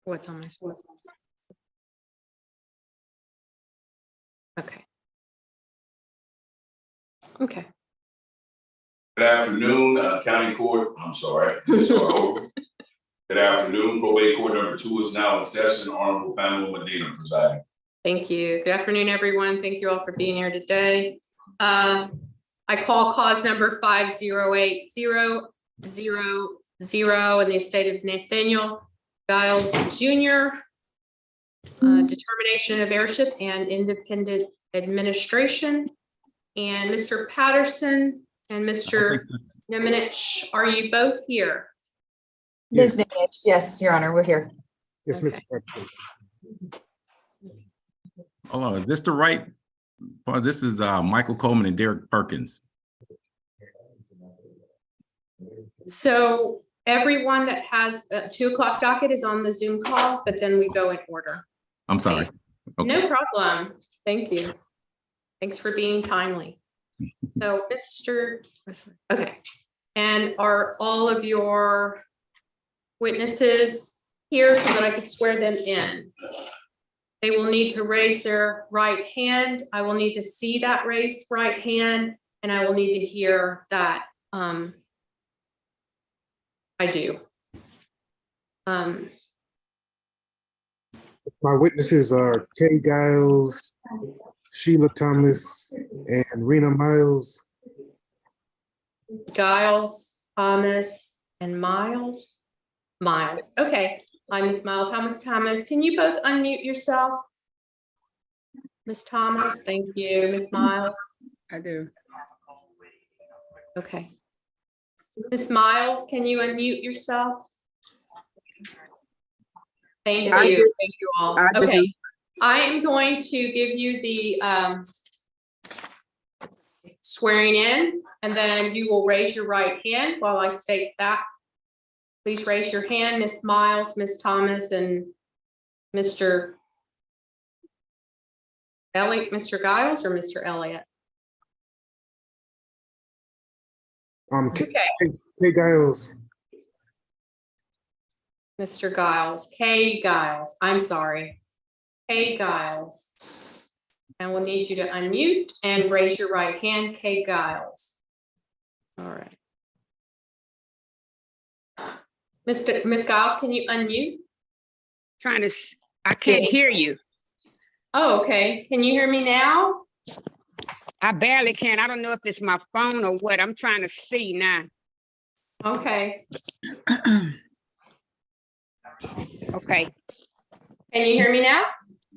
What's on my screen? Okay. Okay. Good afternoon, County Court. I'm sorry. Good afternoon. Probate Court number 2 is now in session. Honorable Pamela Medina presiding. Thank you. Good afternoon, everyone. Thank you all for being here today. I call cause number 5080000 in the estate of Nathaniel Giles Jr. Determination of heirship and independent administration. And Mr. Patterson and Mr. Nemenich, are you both here? Ms. Nemenich, yes, Your Honor, we're here. Yes, Okay. Mr. President. Hold on, is this the right? Well, this is Michael Coleman and Derek Perkins. So everyone that has a 2 o'clock docket is on the Zoom call, but then we go in order. I'm sorry. Okay. No problem. Thank you. Thanks for being timely. So okay. And are all of your witnesses here so that I can swear them in? They will need to raise their right hand. I will need to see that raised right hand, and I will need to hear that I do. My witnesses are Kay Giles, Sheila Thomas, and Rena Miles. Giles, Thomas, and Miles. Miles. Okay. I'm Miss Miles. Thomas. Can you both unmute yourself? Miss Thomas, thank you. Miss Miles. I do. Okay. Miss Miles, can you unmute yourself? Thank I you. do. Thank you all. I do. Okay. I am going to give you the swearing in, and then you will raise your right hand while I state that. Please raise your hand, Miss Miles, Miss Thomas, and Mr. Elliott, Mr. Giles, or Mr. Elliott? Okay, Kay Giles. Mr. Giles, Kay Giles, I'm sorry. Kay Giles. And we'll need you to unmute and raise your right hand, Kay Giles. All right. Miss Giles, can you unmute? I can't hear you. Oh, okay. Can you hear me now? I barely can. I don't know if it's my phone or what. I'm trying to see now. Okay. Okay. Can you hear me now?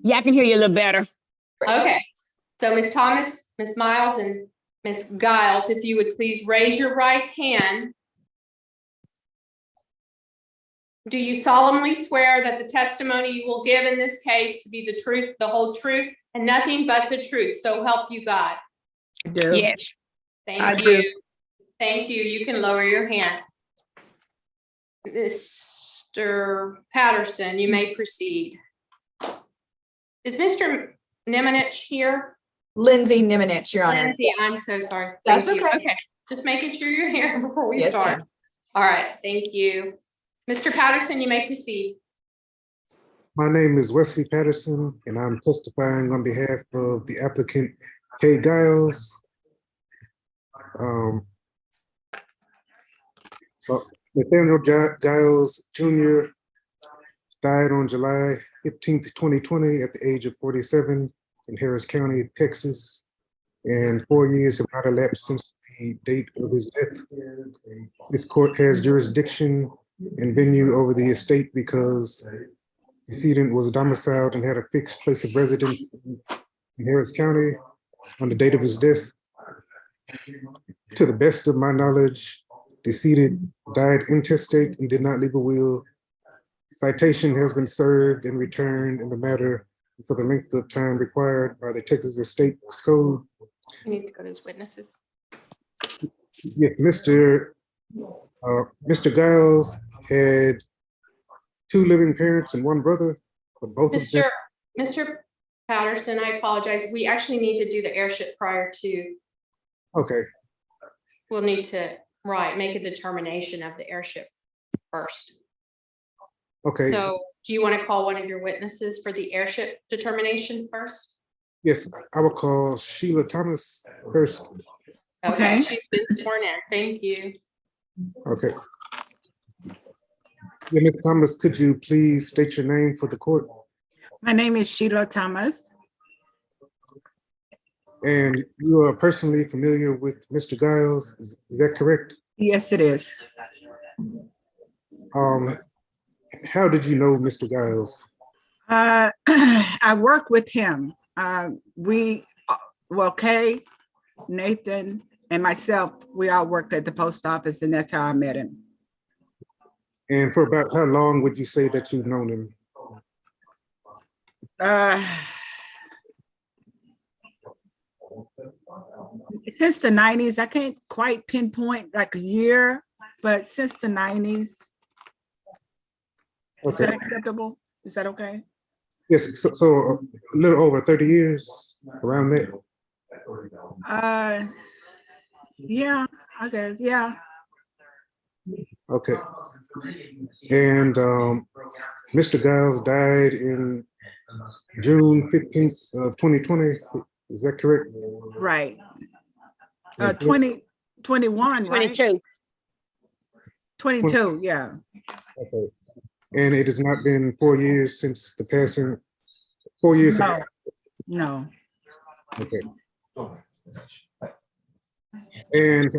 Yeah, I can hear you a little better. Okay. So Miss Thomas, Miss Miles, and Miss Giles, if you would please raise your right hand. Do you solemnly swear that the testimony you will give in this case to be the truth, the whole truth, and nothing but the truth? So help you God. I do. Yes. Thank you. Thank you. You can lower your hand. Mr. Patterson, you may proceed. Is Mr. Nemenich here? Lindsay Nemenich, Your Honor. Lindsay, I'm so sorry. That's Thank you. okay. Okay, just making sure you're here before we Yes, start. ma'am. All right, thank you. Mr. Patterson, you may proceed. My name is Wesley Patterson, and I'm testifying on behalf of the applicant Kay Giles. Nathaniel Giles Jr. died on July 15th, 2020 at the age of 47 in Harris County, Texas. And 4 years have not elapsed since the date of his death. This court has jurisdiction and venue over the estate because the decedent was domiciled and had a fixed place of residence in Harris County on the date of his death. To the best of my knowledge, decedent died intestate and did not leave a will. Citation has been served and returned in the matter for the length of time required by the Texas Estate Code. He needs to go to his witnesses. Yes, Mr. Giles had 2 living parents and 1 brother, but both of them. Mr. Patterson, I apologize. We actually need to do the heirship prior to. Okay, We'll need to, make a determination of the heirship first. okay. So do you want to call one of your witnesses for the heirship determination first? Yes, I will call Sheila Thomas first. Okay, Okay. she's been sworn in. Thank you. Okay. Yeah, Ms. Thomas, could you please state your name for the court? My name is Sheila Thomas. And you are personally familiar with Mr. Giles, is that correct? Yes, it is. How did you know Mr. Giles? I work with him. Kay, Nathan, and myself, we all worked at the post office, and that's how I met him. And for about how long would you say that you've known him? Since the 90s, I can't quite pinpoint like a year, but since the 90s. Is that Okay, acceptable? Is that okay? yes, so a little over 30 years, around that. Yeah, I guess, yeah. Okay. And Mr. Giles died in June 15th of 2020, is that correct? Right. Okay. 2021, right? 22. 22, yeah. Okay. And it has not been 4 years since the passing, 4 years? No, no. Okay. And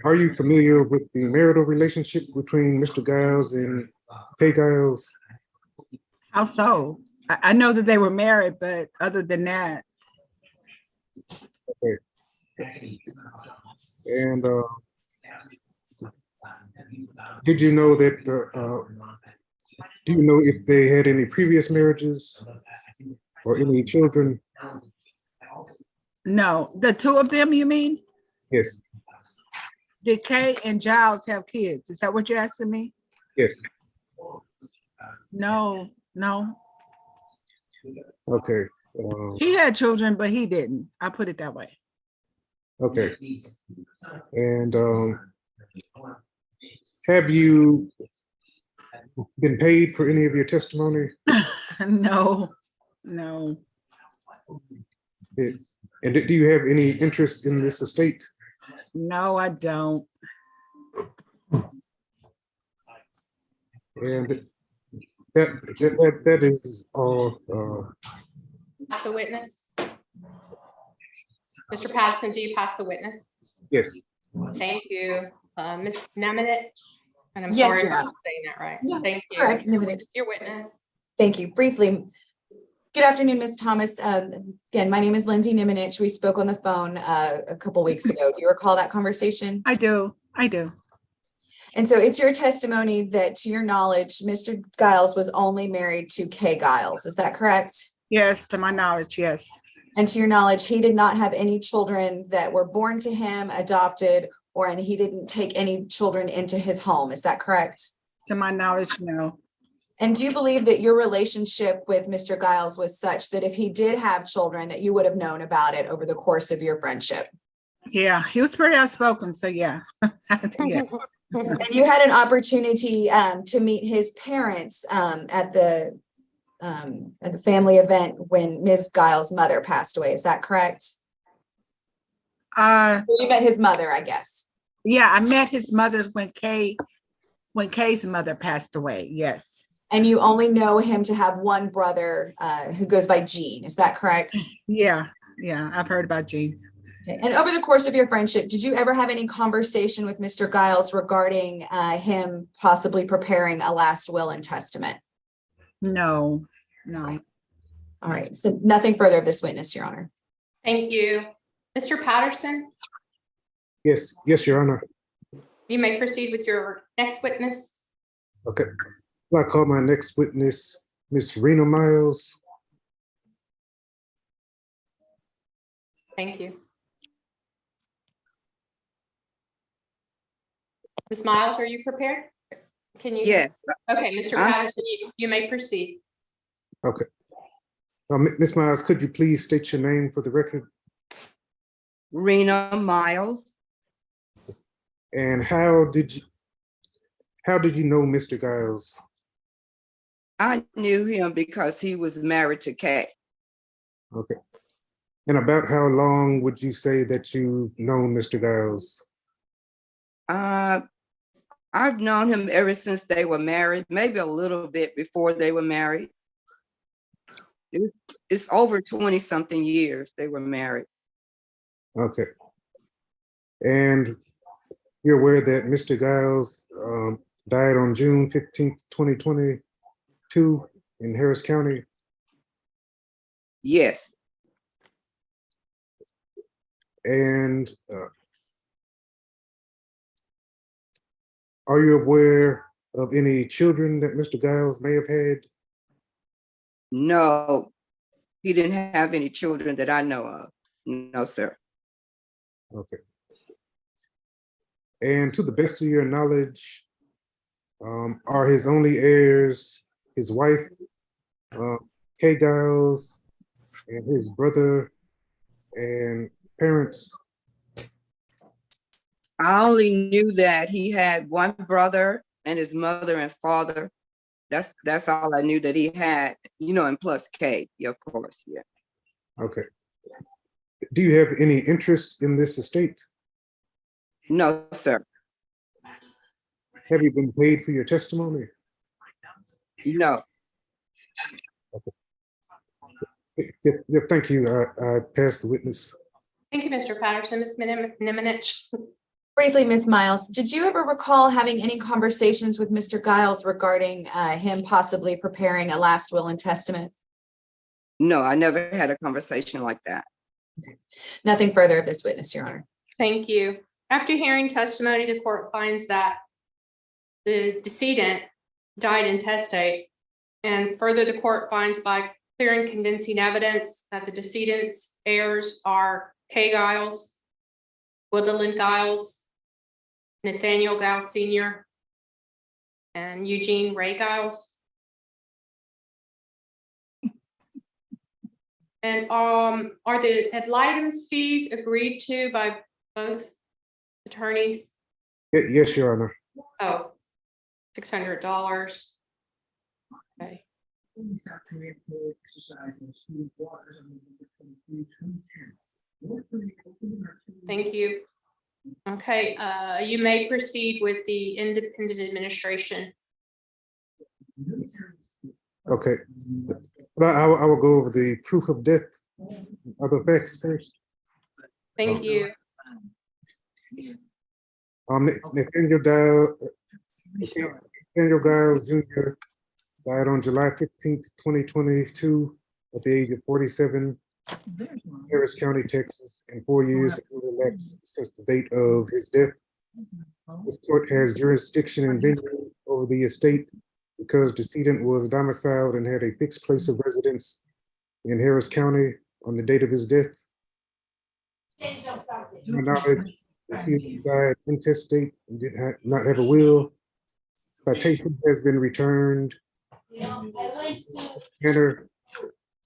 are you familiar with the marital relationship between Mr. Giles and Kay Giles? How so? I know that they were married, but other than that, And did you know that, do you know if they had any previous marriages or any children? no. The two of them, you mean? Yes, Did Kay and Giles have kids? Is that what you're asking me? yes, No, no. okay, He had children, but he didn't. I put it that way. okay. And have you been paid for any of your testimony? No, no. And do you have any interest in this estate? No, I don't. And that is all. Pass the witness. Mr. Patterson, do you pass the witness? Yes. Thank you. Ms. Nemenich? And I'm Yes, sorry if Your I'm Honor. saying that right. Yeah, Thank you. correct, Nemenich. Your witness. Thank you. Briefly, good afternoon, Ms. Thomas. Again, my name is Lindsay Nimenich. We spoke on the phone a couple weeks ago. Do you recall that conversation? I do. And so it's your testimony that, to your knowledge, Mr. Giles was only married to Kay Giles. Is that correct? Yes, to my knowledge, yes. And to your knowledge, he did not have any children that were born to him, adopted, and he didn't take any children into his home. Is that correct? To my knowledge, no. And do you believe that your relationship with Mr. Giles was such that if he did have children, that you would have known about it over the course of your friendship? Yeah, he was pretty outspoken, so yeah. Yeah. And you had an opportunity to meet his parents at the family event when Ms. Giles' mother passed away. Is that correct? You met his mother, I guess. Yeah, I met his mother when Kay's mother passed away. Yes. And you only know him to have one brother who goes by Gene. Is that correct? Yeah, I've heard about Gene. Okay. And over the course of your friendship, did you ever have any conversation with Mr. Giles regarding him possibly preparing a last will and testament? No. All right. So nothing further of this witness, Your Honor. Thank you. Mr. Patterson, Yes, Your Honor. you may proceed with your next witness. Okay. I call my next witness, Miss Rena Miles. Thank you. Ms. Miles, are you prepared? Can you? Yes, Okay, Mr. Patterson, you may proceed. Okay. Ms. Miles, could you please state your name for the record? Rena Miles. And how did you know Mr. Giles? I knew him because he was married to Kay. Okay. And about how long would you say that you've known Mr. Giles? I've known him ever since they were married, maybe a little bit before they were married. It's over 20 something years they were married. Okay. And you're aware that Mr. Giles died on June 15th, 2022 in Harris County? Yes, And are you aware of any children that Mr. Giles may have had? no, he didn't have any children that I know of. No, sir. Okay. And to the best of your knowledge, are his only heirs his wife, Kay Giles, and his brother and parents? I only knew that he had one brother and his mother and father. That's all I knew that he had, and plus Kay, yeah, of course, yeah. Okay. Do you have any interest in this estate? No, sir. Have you been paid for your testimony? No. Yeah, thank you. I passed the witness. Thank you, Mr. Patterson. Ms. Nimenich. Briefly, Ms. Miles, did you ever recall having any conversations with Mr. Giles regarding him possibly preparing a last will and testament? No, I never had a conversation like that. Nothing further of this witness, Your Honor. Thank you. After hearing testimony, the court finds that the decedent died intestate, and further, the court finds by clear and convincing evidence that the decedent's heirs are Kay Giles, Woodland Giles, Nathaniel Giles Sr., and Eugene Ray Giles. And are the ad litem's fees agreed to by both attorneys? Yes, Your Honor. Oh, $600. Okay. Thank you. Okay, you may proceed with the independent administration. Okay. But I will go over the proof of death, other facts first. Thank you. Nathaniel Giles Jr. died on July 15th, 2022 at the age of 47, Harris County, Texas, and 4 years have elapsed since the date of his death. This court has jurisdiction and venue over the estate because decedent was domiciled and had a fixed place of residence in Harris County on the date of his death. To my knowledge, decedent died intestate and did not have a will. Citation has been returned manner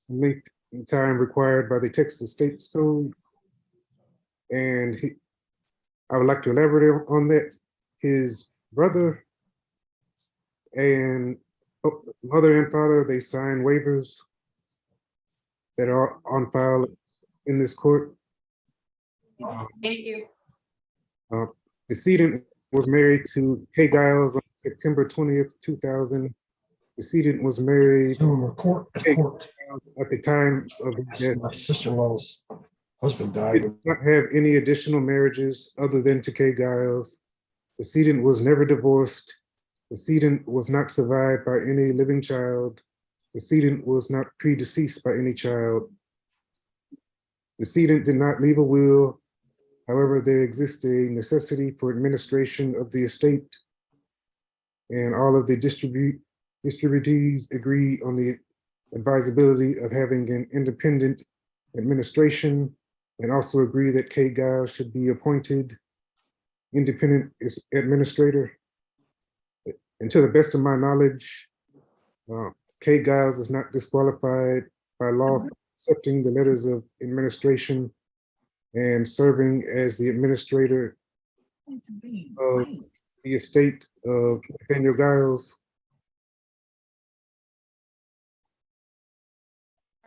length in time required by the Texas State's Code. And I would like to elaborate on that. His brother and mother and father, they signed waivers that are on file in this court. Thank you. Decedent was married to Kay Giles on September 20th, 2000. Decedent was married at the time of his death. My sister-in-law's husband He died. did not have any additional marriages other than to Kay Giles. Decedent was never divorced. Decedent was not survived by any living child. Decedent was not predeceased by any child. Decedent did not leave a will. However, there exists a necessity for administration of the estate, and all of the distributees agree on the advisability of having an independent administration, and also agree that Kay Giles should be appointed independent administrator. And to the best of my knowledge, Kay Giles is not disqualified by law for accepting the letters of administration and serving as the administrator of the estate of Nathaniel Giles.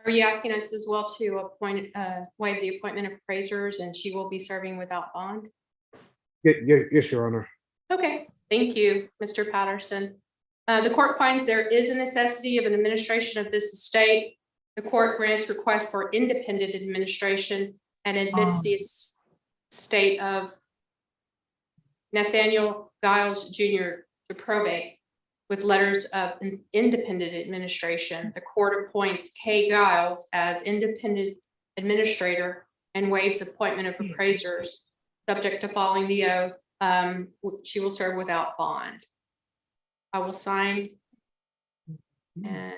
Are you asking us as well to appoint, waive the appointment of appraisers, and she will be serving without bond? Yes, Your Honor. Okay, thank you, Mr. Patterson. The court finds there is a necessity of an administration of this estate. The court grants request for independent administration and admits the estate of Nathaniel Giles Jr. to probate with letters of independent administration. The court appoints Kay Giles as independent administrator and waives appointment of appraisers, subject to following the oath. She will serve without bond. I will sign. And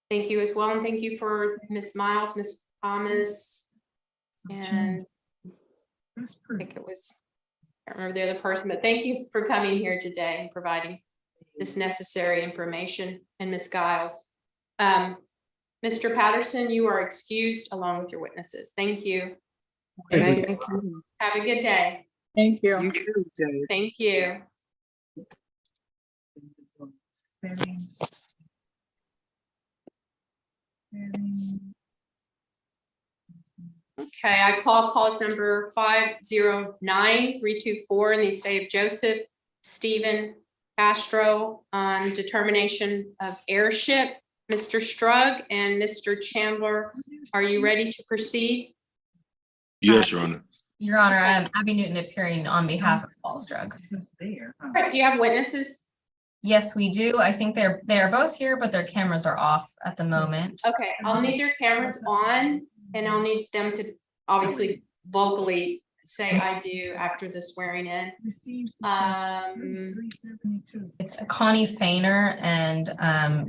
thank you as well. And thank you for Ms. Miles, Ms. Thomas. And I think it was, I can't remember the other person, but thank you for coming here today and providing this necessary information. And Ms. Giles. Mr. Patterson, you are excused along with your witnesses. Thank you. Thank you. Have a good day. Thank you. You too, Jay. Thank you. Okay, I call cause number 509-324 in the estate of Joseph Stephen Castro on determination of heirship. Mr. Strug and Mr. Chandler, are you ready to proceed? Yes, Your Honor. Your Honor, I'm Abby Newton appearing on behalf of Paul Strug. All right, do you have witnesses? Yes, we do. I think they're both here, but their cameras are off at the moment. Okay, I'll need their cameras on and I'll need them to obviously vocally say I do after the swearing in. It's Connie Fainer and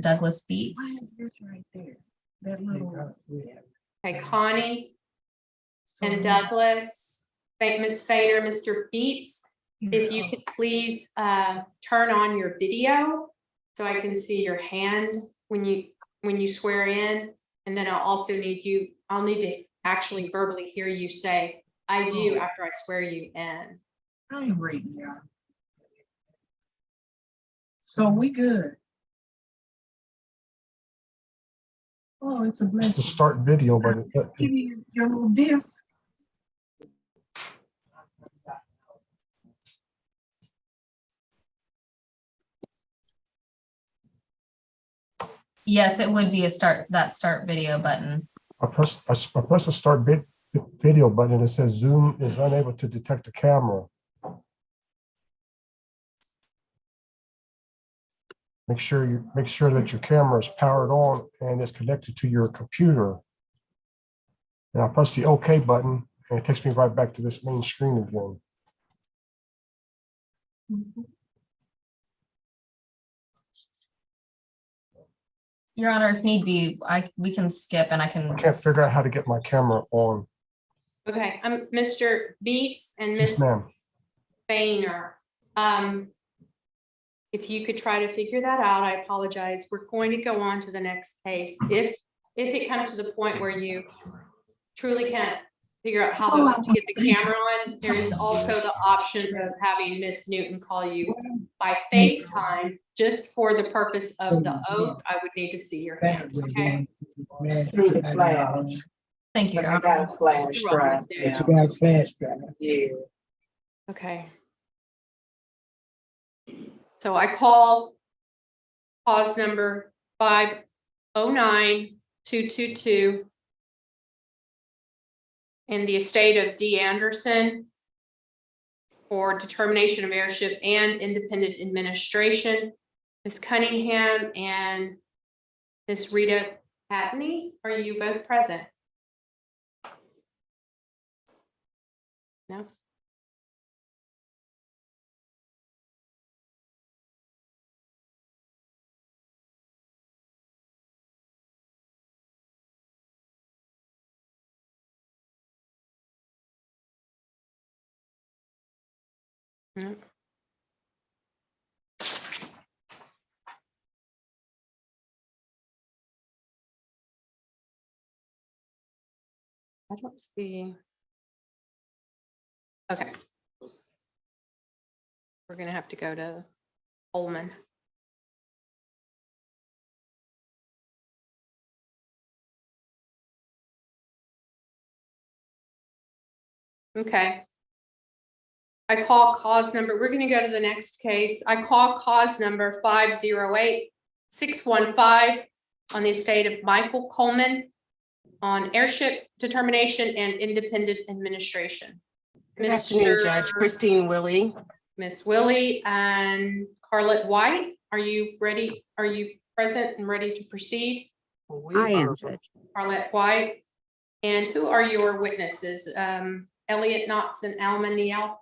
Douglas Beats. Okay, Connie and Douglas, Miss Fader, Mr. Beats, if you could please turn on your video so I can see your hand when you swear in, and then I'll need to actually verbally hear you say I do after I swear you in. I ain't reading, y'all. So we good. Oh, it's a It's the blessing. start video, but Give you your little disc. Yes, it would be that start video button. I press the start video button and it says Zoom is unable to detect the camera. Make sure that your camera is powered on and is connected to your computer. And I press the OK button and it takes me right back to this main screen again. Your Honor, if need be, we can skip and I I can. can't figure out how to get my camera on. Okay, I'm Mr. Beats and Yes, Miss ma'am. Fainer. If you could try to figure that out, I apologize. We're going to go on to the next case. If it comes to the point where you truly can't figure out how to get the camera on, there is also the option of having Miss Newton call you by FaceTime, just for the purpose of the oath. I would need to see your hand, okay? Through the flash. Thank you, Your I Honor. got a flash You're welcome, drive. Miss You Newton. got a flash drive, yeah. Okay. So I call cause number 509-222 in the estate of D. Anderson for determination of heirship and independent administration. Ms. Cunningham and Ms. Rita Patney, are you both present? No? No. I don't see. Okay. We're gonna have to go to Holman. Okay. I call cause number, we're gonna go to the next case. I call cause number 508-615 on the estate of Michael Coleman on heirship determination and independent administration. Good afternoon, Judge. Mr. Christine Willie. Miss Willie and Carlette White, are you ready? Are you present and ready to proceed? I am, Judge. Carlette White. And who are your witnesses? Elliot Knox and Alma Neal?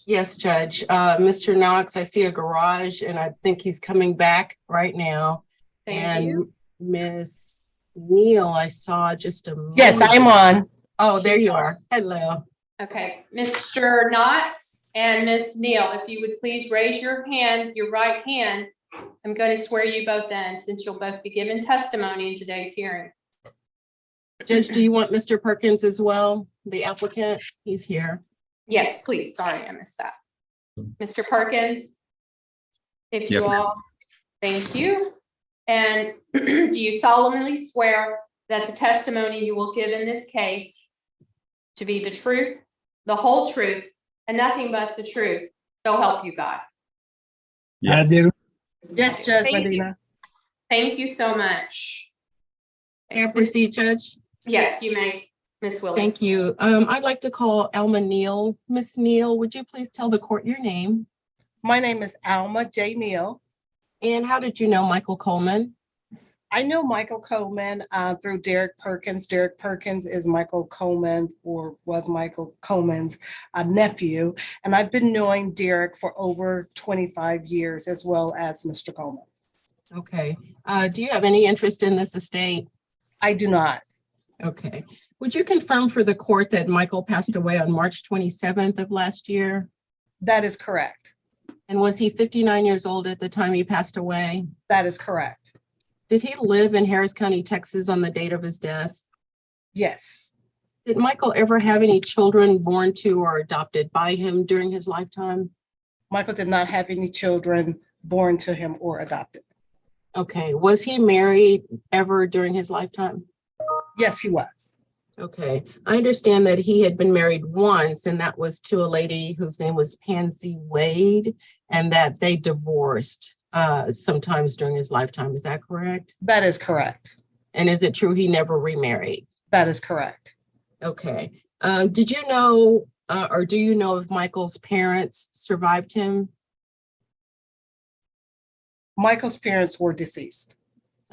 Yes, Judge. Mr. Knox, I see a garage and I think he's coming back right now. Thank you. Miss Neal, I saw just a moment. Yes, I'm on. Oh, there you are. Hello. Okay, Mr. Knox and Miss Neal, if you would please raise your hand, your right hand. I'm going to swear you both in since you'll both be given testimony in today's hearing. Judge, do you want Mr. Perkins as well? The applicant, he's here. Yes, please. Sorry, I missed that. Mr. Perkins, if you Yes, ma'am. all, thank you. And do you solemnly swear that the testimony you will give in this case to be the truth, the whole truth, and nothing but the truth? So help you God. Yes. do. Yes, Judge Thank you. Medina. Thank you so much. Can I proceed, Judge? Yes, you may, Miss Willie. Thank you. I'd like to call Alma Neal. Miss Neal, would you please tell the court your name? My name is Alma J. Neal. And how did you know Michael Coleman? I know Michael Coleman through Derek Perkins. Derek Perkins is Michael Coleman, or was Michael Coleman's nephew. And I've been knowing Derek for over 25 years, as well as Mr. Coleman. Okay. Do you have any interest in this estate? I do not. Okay. Would you confirm for the court that Michael passed away on March 27th of last year? That is correct. And was he 59 years old at the time he passed away? That is correct. Did he live in Harris County, Texas on the date of his death? Yes. Did Michael ever have any children born to or adopted by him during his lifetime? Michael did not have any children born to him or adopted. Okay. Was he married ever during his lifetime? Yes, he was. Okay. I understand that he had been married once, and that was to a lady whose name was Pansy Wade, and that they divorced sometimes during his lifetime. Is that correct? That is correct. And is it true he never remarried? That is correct. Okay. Did you know, or do you know if Michael's parents survived him? Michael's parents were deceased.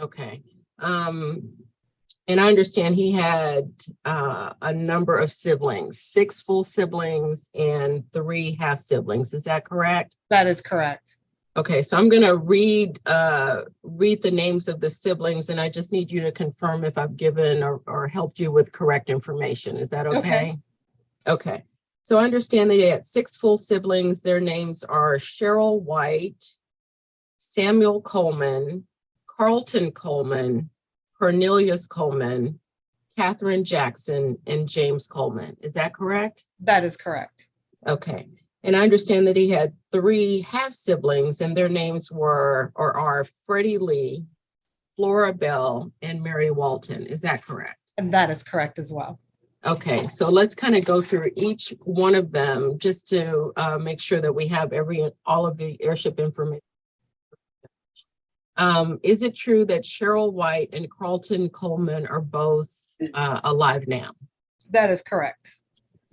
Okay. And I understand he had a number of siblings, 6 full siblings and 3 half siblings. Is that correct? That is correct. Okay, so I'm going to read the names of the siblings, and I just need you to confirm if I've given or helped you with correct information. Is that okay? Okay. So I understand that he had 6 full siblings. Their names are Cheryl White, Samuel Coleman, Carlton Coleman, Cornelius Coleman, Catherine Jackson, and James Coleman. Is that correct? That is correct. Okay. And I understand that he had 3 half siblings, and their names were or are Freddie Lee, Flora Bell, and Mary Walton. Is that correct? And that is correct as well. Okay, so let's kind of go through each one of them just to make sure that we have all of the heirship information. Is it true that Cheryl White and Carlton Coleman are both alive now? That is correct.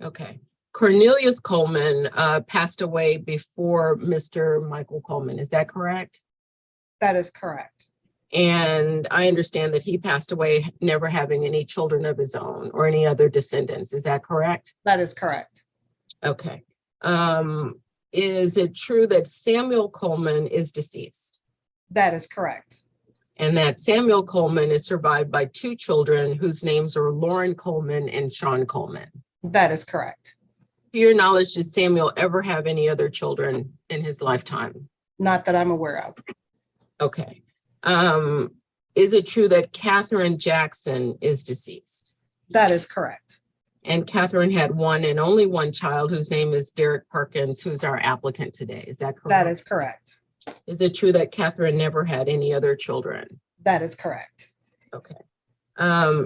Okay. Cornelius Coleman passed away before Mr. Michael Coleman. Is that correct? That is correct. And I understand that he passed away never having any children of his own or any other descendants. Is that correct? That is correct. Okay. Is it true that Samuel Coleman is deceased? That is correct. And that Samuel Coleman is survived by 2 children whose names are Lauren Coleman and Sean Coleman? That is correct. To your knowledge, did Samuel ever have any other children in his lifetime? Not that I'm aware of. Okay. Is it true that Catherine Jackson is deceased? That is correct. And Catherine had one and only one child whose name is Derek Perkins, who's our applicant today. Is that correct? That is correct. Is it true that Catherine never had any other children? That is correct. Okay.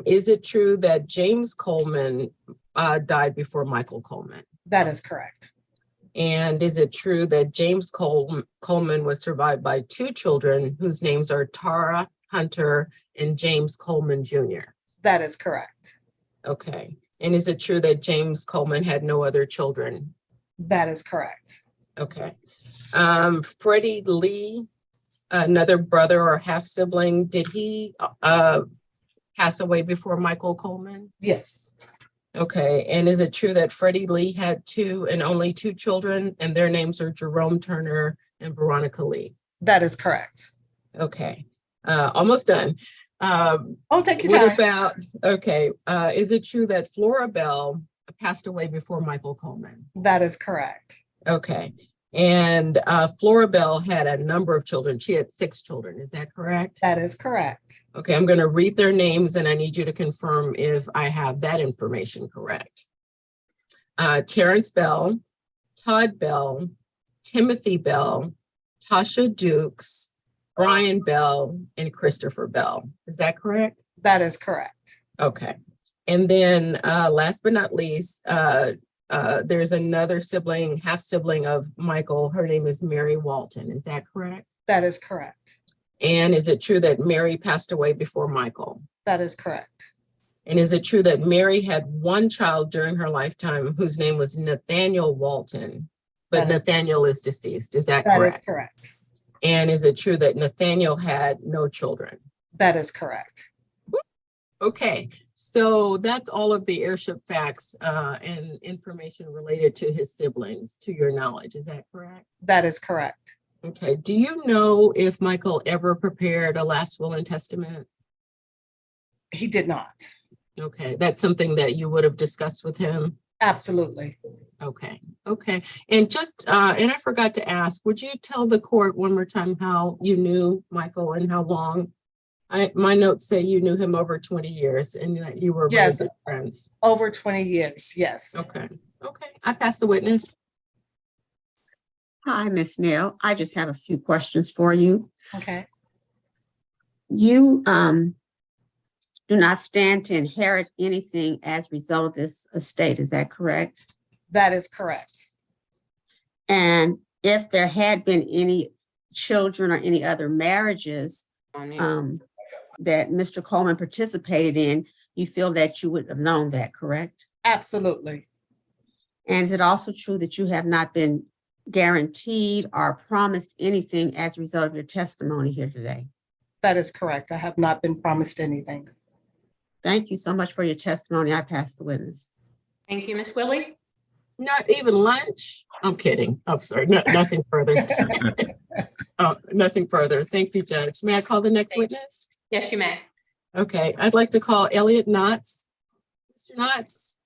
Is it true that James Coleman died before Michael Coleman? That is correct. And is it true that James Coleman was survived by 2 children whose names are Tara Hunter and James Coleman Jr.? That is correct. Okay. And is it true that James Coleman had no other children? That is correct. Okay. Freddie Lee, another brother or half sibling, did he pass away before Michael Coleman? Yes. Okay. And is it true that Freddie Lee had 2 and only 2 children, and their names are Jerome Turner and Veronica Lee? That is correct. Okay. Almost done. I'll take your What time. about, okay, is it true that Flora Bell passed away before Michael Coleman? That is correct. Okay. And Flora Bell had a number of children. She had 6 children. Is that correct? That is correct. Okay, I'm going to read their names and I need you to confirm if I have that information correct. Terrence Bell, Todd Bell, Timothy Bell, Tasha Dukes, Brian Bell, and Christopher Bell. Is that correct? That is correct. Okay. And then last but not least, there's another sibling, half sibling of Michael. Her name is Mary Walton. Is that correct? That is correct. And is it true that Mary passed away before Michael? That is correct. And is it true that Mary had 1 child during her lifetime whose name was Nathaniel Walton, but Nathaniel is deceased? Is that correct? That is correct. And is it true that Nathaniel had no children? That is correct. Okay, so that's all of the Heirship facts and information related to his siblings, to your knowledge. Is that correct? That is correct. Okay, do you know if Michael ever prepared a last will and testament? He did not. Okay, that's something that you would have discussed with him? Absolutely. Okay, okay. And just, and I forgot to ask, would you tell the court one more time how you knew Michael and how long? My notes say you knew him over 20 years and that you were really Yes. good friends. Over 20 years. Yes. Okay, okay. I pass the witness. Hi, Ms. Neal. I just have a few questions for you. Okay. You do not stand to inherit anything as a result of this estate. Is that correct? That is correct. And if there had been any children or any other marriages that Mr. Coleman participated in, you feel that you would have known that, correct? Absolutely. And is it also true that you have not been guaranteed or promised anything as a result of your testimony here today? That is correct. I have not been promised anything. Thank you so much for your testimony. I pass the witness. Thank you, Ms. Willie. Not even lunch? I'm kidding. I'm sorry. Nothing further. Oh, nothing further. Thank you, Judge. May I call the next witness? Yes, you may. Okay, I'd like to call Elliot Knotts. Mr. Knotts,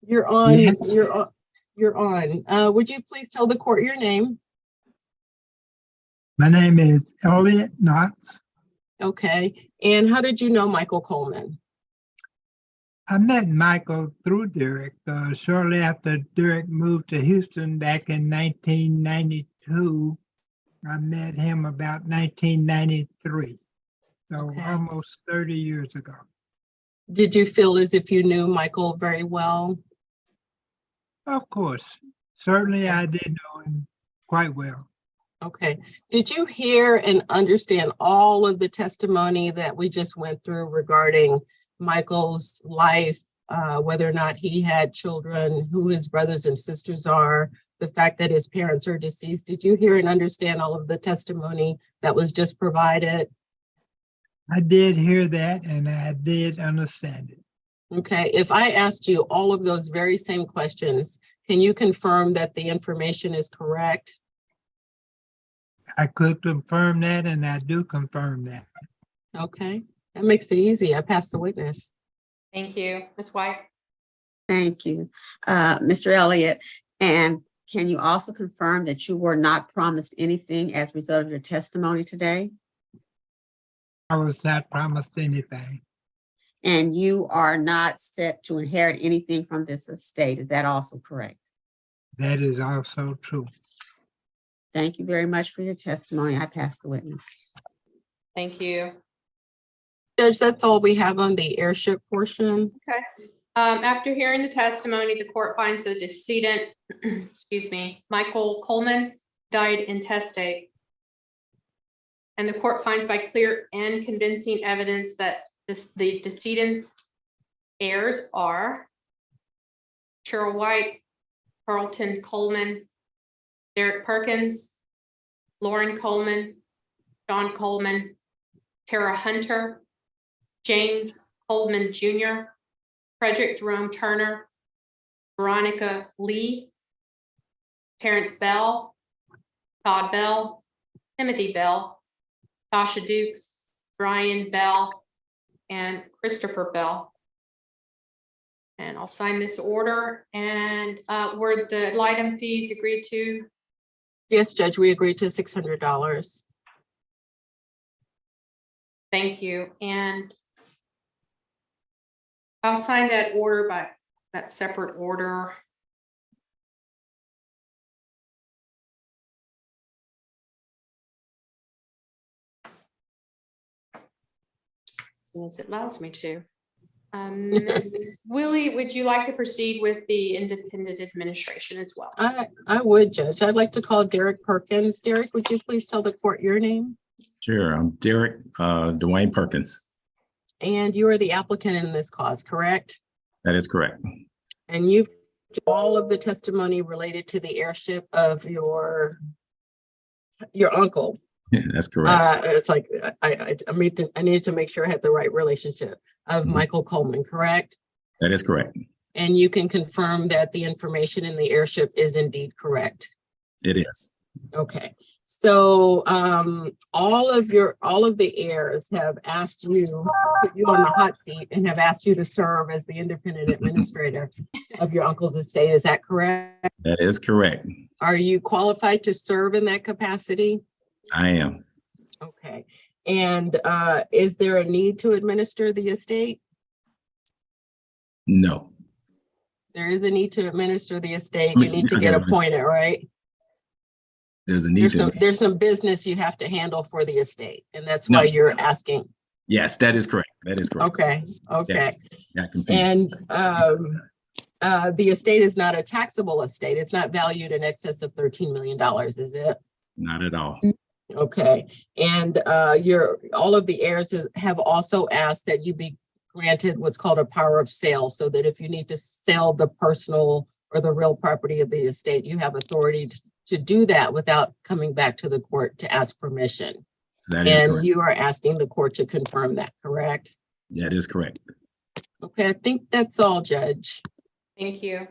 you're on. Yes. You're on. Would you please tell the court your name? My name is Elliot Knotts. Okay, and how did you know Michael Coleman? I met Michael through Derek shortly after Derek moved to Houston back in 1992. I met him about 1993, so Okay. almost 30 years ago. Did you feel as if you knew Michael very well? Of course, certainly I did know him quite well. Okay. Did you hear and understand all of the testimony that we just went through regarding Michael's life, whether or not he had children, who his brothers and sisters are, the fact that his parents are deceased? Did you hear and understand all of the testimony that was just provided? I did hear that and I did understand it. Okay. If I asked you all of those very same questions, can you confirm that the information is correct? I could confirm that and I do confirm that. Okay. That makes it easy. I pass the witness. Thank you. Ms. White. Thank you, Mr. Elliott. And can you also confirm that you were not promised anything as a result of your testimony today? I was not promised anything. And you are not set to inherit anything from this estate. Is that also correct? That is also true. Thank you very much for your testimony. I pass the witness. Thank you. Judge, that's all we have on the Heirship portion. Okay. After hearing the testimony, the court finds the decedent, excuse me, Michael Coleman died intestate. And the court finds by clear and convincing evidence that the decedent's heirs are Cheryl White, Carlton Coleman, Derek Perkins, Lauren Coleman, John Coleman, Tara Hunter, James Coleman Jr., Frederick Jerome Turner, Veronica Lee, Terrence Bell, Todd Bell, Timothy Bell, Tasha Dukes, Brian Bell, and Christopher Bell. And I'll sign this order. And were the item fees agreed to? Yes, Judge, we agreed to $600. Thank you. And I'll sign that order by that separate order. As it allows me to. Ms. Willie, would you like to proceed with the independent administration as well? I would, Judge. I'd like to call Derek Perkins. Derek, would you please tell the court your name? Sure, I'm Derek Dwayne Perkins. And you are the applicant in this cause, correct? That is correct. And you've all of the testimony related to the heirship of your uncle. That's correct. It's like I needed to make sure I had the right relationship of Michael Coleman, correct? That is correct. And you can confirm that the information in the heirship is indeed correct. It is. Okay. So all of the heirs have asked you, put you on the hot seat and have asked you to serve as the independent administrator of your uncle's estate. Is that correct? That is correct. Are you qualified to serve in that capacity? I am. Okay. And is there a need to administer the estate? No. There is a need to administer the estate. You need to get appointed, right? There's a need. There's some business you have to handle for the estate, and that's why you're asking. Yes, that is correct. That is correct. Okay. Okay. Yeah, and the estate is not a taxable estate. It's not valued in excess of $13 million, is it? Not at all. Okay. And all of the heirs have also asked that you be granted what's called a power of sale, so that if you need to sell the personal or the real property of the estate, you have authority to do that without coming back to the court to ask permission. And you are asking the court to confirm that, correct? That is correct. Okay, I think that's all, Judge. Thank you.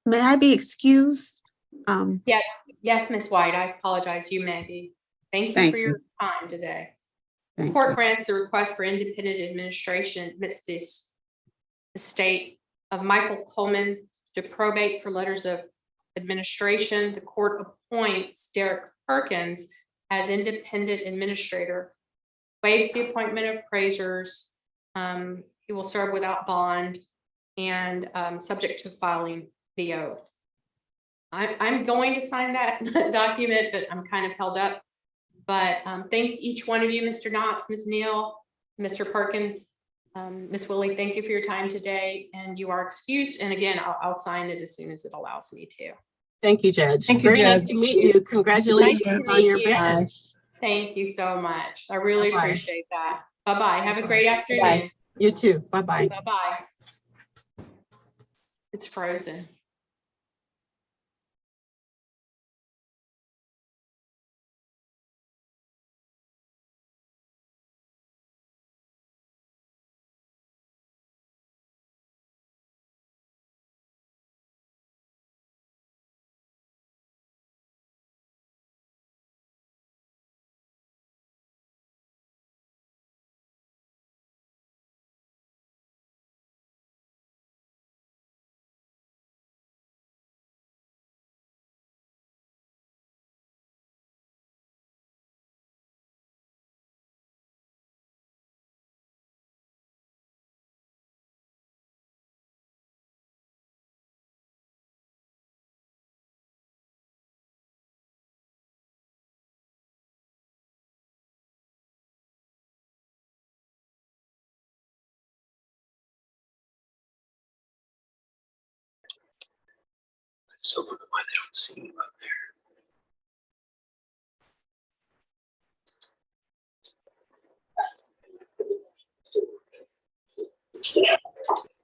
May I be excused? Yeah, yes, Ms. White, I apologize. You may be. Thank you for your time today. The court grants the request for independent administration amidst this estate of Michael Coleman to probate for letters of administration. The court appoints Derek Perkins as independent administrator, waives the appointment of appraisers. He will serve without bond and subject to filing the oath. I'm going to sign that document, but I'm kind of held up. But thank each one of you, Mr. Knox, Ms. Neal, Mr. Perkins, Ms. Willie, thank you for your time today. And you are excused. And again, I'll sign it as soon as it allows me to. Thank you, Judge. Thank you, Very nice Judge. to meet you. Congratulations Nice to on meet your you. badge. Thank you so much. I really Bye-bye. appreciate that. Bye-bye. Have a great afternoon. You too. Bye-bye. Bye-bye. It's frozen.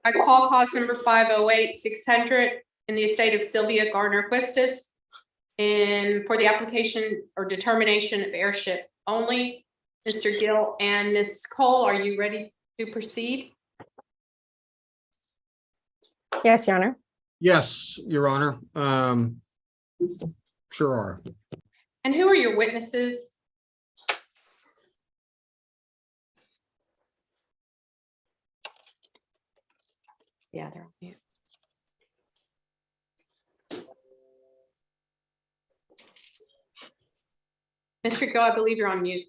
I call cause number 508-600 in the estate of Sylvia Gardner Quistis and for the application or determination of heirship only. Mr. Gill and Ms. Cole, are you ready to proceed? Yes, Your Honor. Yes, Your Honor. Sure are. And who are your witnesses? Yeah, they're on mute. Mr. Gill, I believe you're on mute.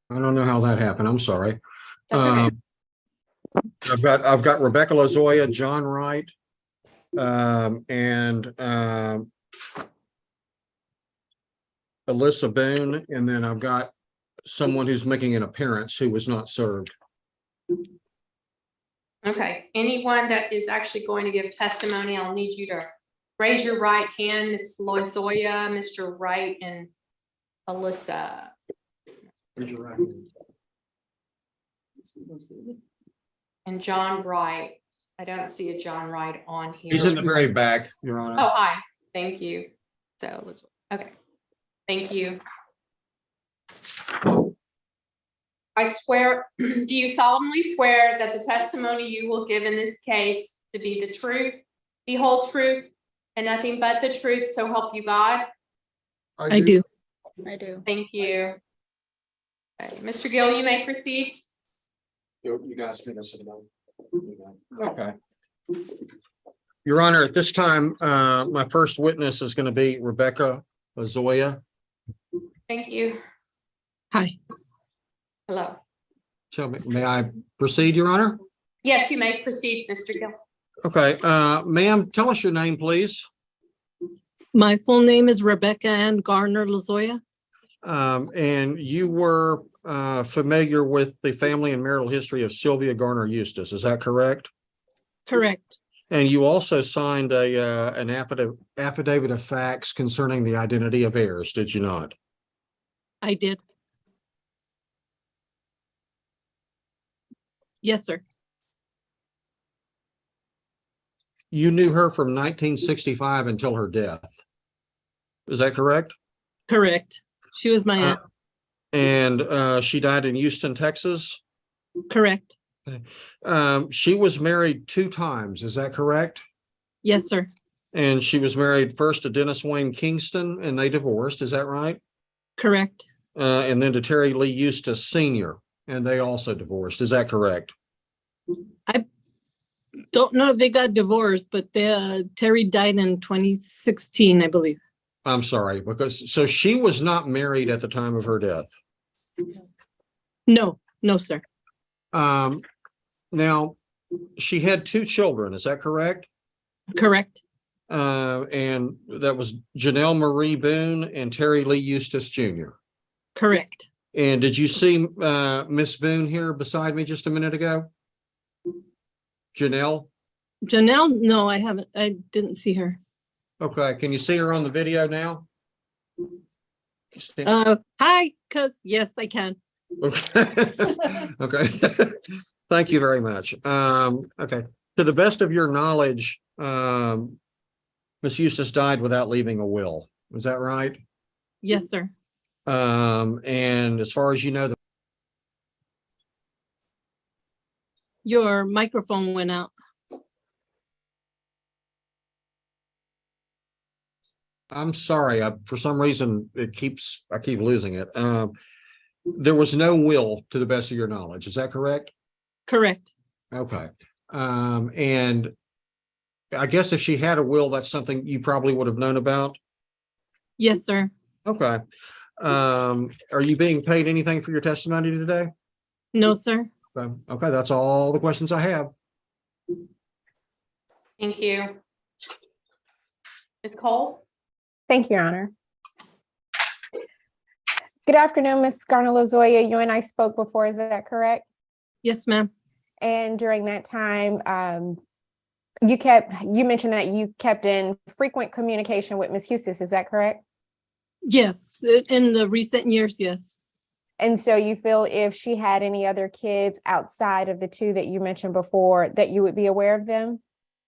I don't know how that happened. I'm sorry. That's okay. I've got Rebecca Lazoya, John Wright, and Alyssa Boone, and then I've got someone who's making an appearance who was not served. Okay, anyone that is actually going to give testimony, I'll need you to raise your right hand, Ms. Lozoya, Mr. Wright, and Alyssa. Raise your right hand. And John Wright. I don't see a John Wright on here. He's in the very back, Your Honor. Oh, hi, thank you. So, okay, thank you. I swear, do you solemnly swear that the testimony you will give in this case to be the truth, the whole truth, and nothing but the truth, so help you God? I do. I do. Thank you. Okay, Mr. Gill, you may proceed. You guys can sit down. Okay. Your Honor, at this time, my first witness is going to be Rebecca Lazoya. Thank you. Hi. Hello. Tell me, may I proceed, Your Honor? Yes, you may proceed, Mr. Gill. Okay, ma'am, tell us your name, please. My full name is Rebecca Ann Garner Lazoya. And you were familiar with the family and marital history of Sylvia Garner Eustace, is that correct? Correct. And you also signed an affidavit of facts concerning the identity of heirs, did you not? I did. Yes, sir. You knew her from 1965 until her death. Is that correct? Correct. She was my aunt. And she died in Houston, Texas? Correct. She was married 2 times, is that correct? Yes, sir. And she was married first to Dennis Wayne Kingston and they divorced, is that right? Correct. And then to Terry Lee Eustace Sr. and they also divorced, is that correct? I don't know if they got divorced, but Terry died in 2016, I believe. I'm sorry, because so she was not married at the time of her death. No, no, sir. Now, she had 2 children, is that correct? Correct. And that was Janelle Marie Boone and Terry Lee Eustace Jr. Correct. And did you see Miss Boone here beside me just a minute ago? Janelle? Janelle, no, I haven't. I didn't see her. Okay, can you see her on the video now? Hi, yes, I can. Okay. Okay. Thank you very much. Okay. To the best of your knowledge, Miss Eustace died without leaving a will. Is that right? Yes, sir. And as far as you know, Your microphone went out. I'm sorry, for some reason I keep losing it. There was no will to the best of your knowledge. Is that correct? Correct. Okay. And I guess if she had a will, that's something you probably would have known about. Yes, sir. Okay. Are you being paid anything for your testimony today? No, sir. Okay, that's all the questions I have. Thank you. Ms. Cole? Thank you, Your Honor. Good afternoon, Ms. Garner Lazoya. You and I spoke before, is that correct? Yes, ma'am. And during that time, You mentioned that you kept in frequent communication with Ms. Eustace, is that correct? Yes, in the recent years, yes. And so you feel if she had any other kids outside of the two that you mentioned before, that you would be aware of them?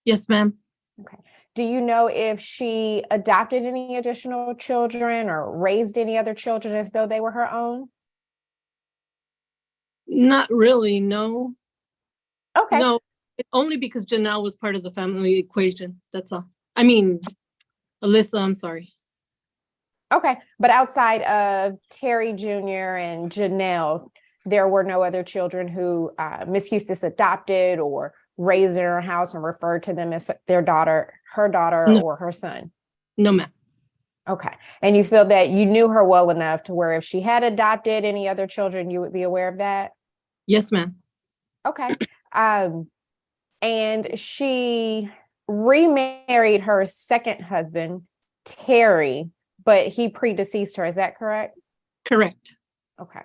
Yes, ma'am. Okay. Do you know if she adopted any additional children or raised any other children as though they were her own? Not really, no. Okay. No, only because Janelle was part of the family equation. That's all. I mean, Alyssa, I'm sorry. Okay, but outside of Terry Jr. and Janelle, there were no other children who Miss Eustace adopted or raised in her house and referred to them as their daughter, her daughter, No. or her son? No, ma'am. Okay, and you feel that you knew her well enough to where if she had adopted any other children, you would be aware of that? Yes, ma'am. Okay. And she remarried her second husband, Terry, but he predeceased her. Is that correct? Correct. Okay.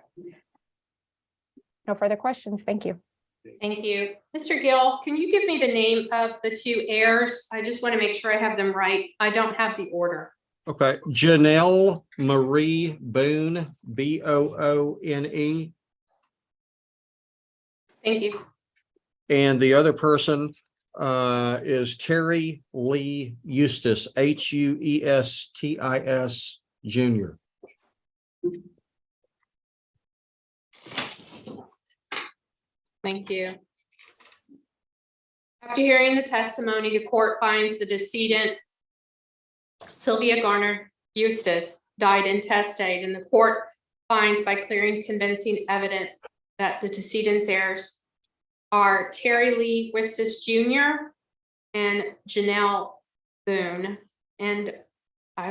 No further questions. Thank you. Thank you. Mr. Gill, can you give me the name of the two heirs? I just want to make sure I have them right. I don't have the order. Okay, Janelle Marie Boone, Boone. Thank you. And the other person is Terry Lee Eustace, Huestis Jr. Thank you. After hearing the testimony, the court finds the decedent Sylvia Garner Eustace died intestate, and the court finds by clear and convincing evidence that the decedent's heirs are Terry Lee Eustace Jr. and Janelle Boone. And I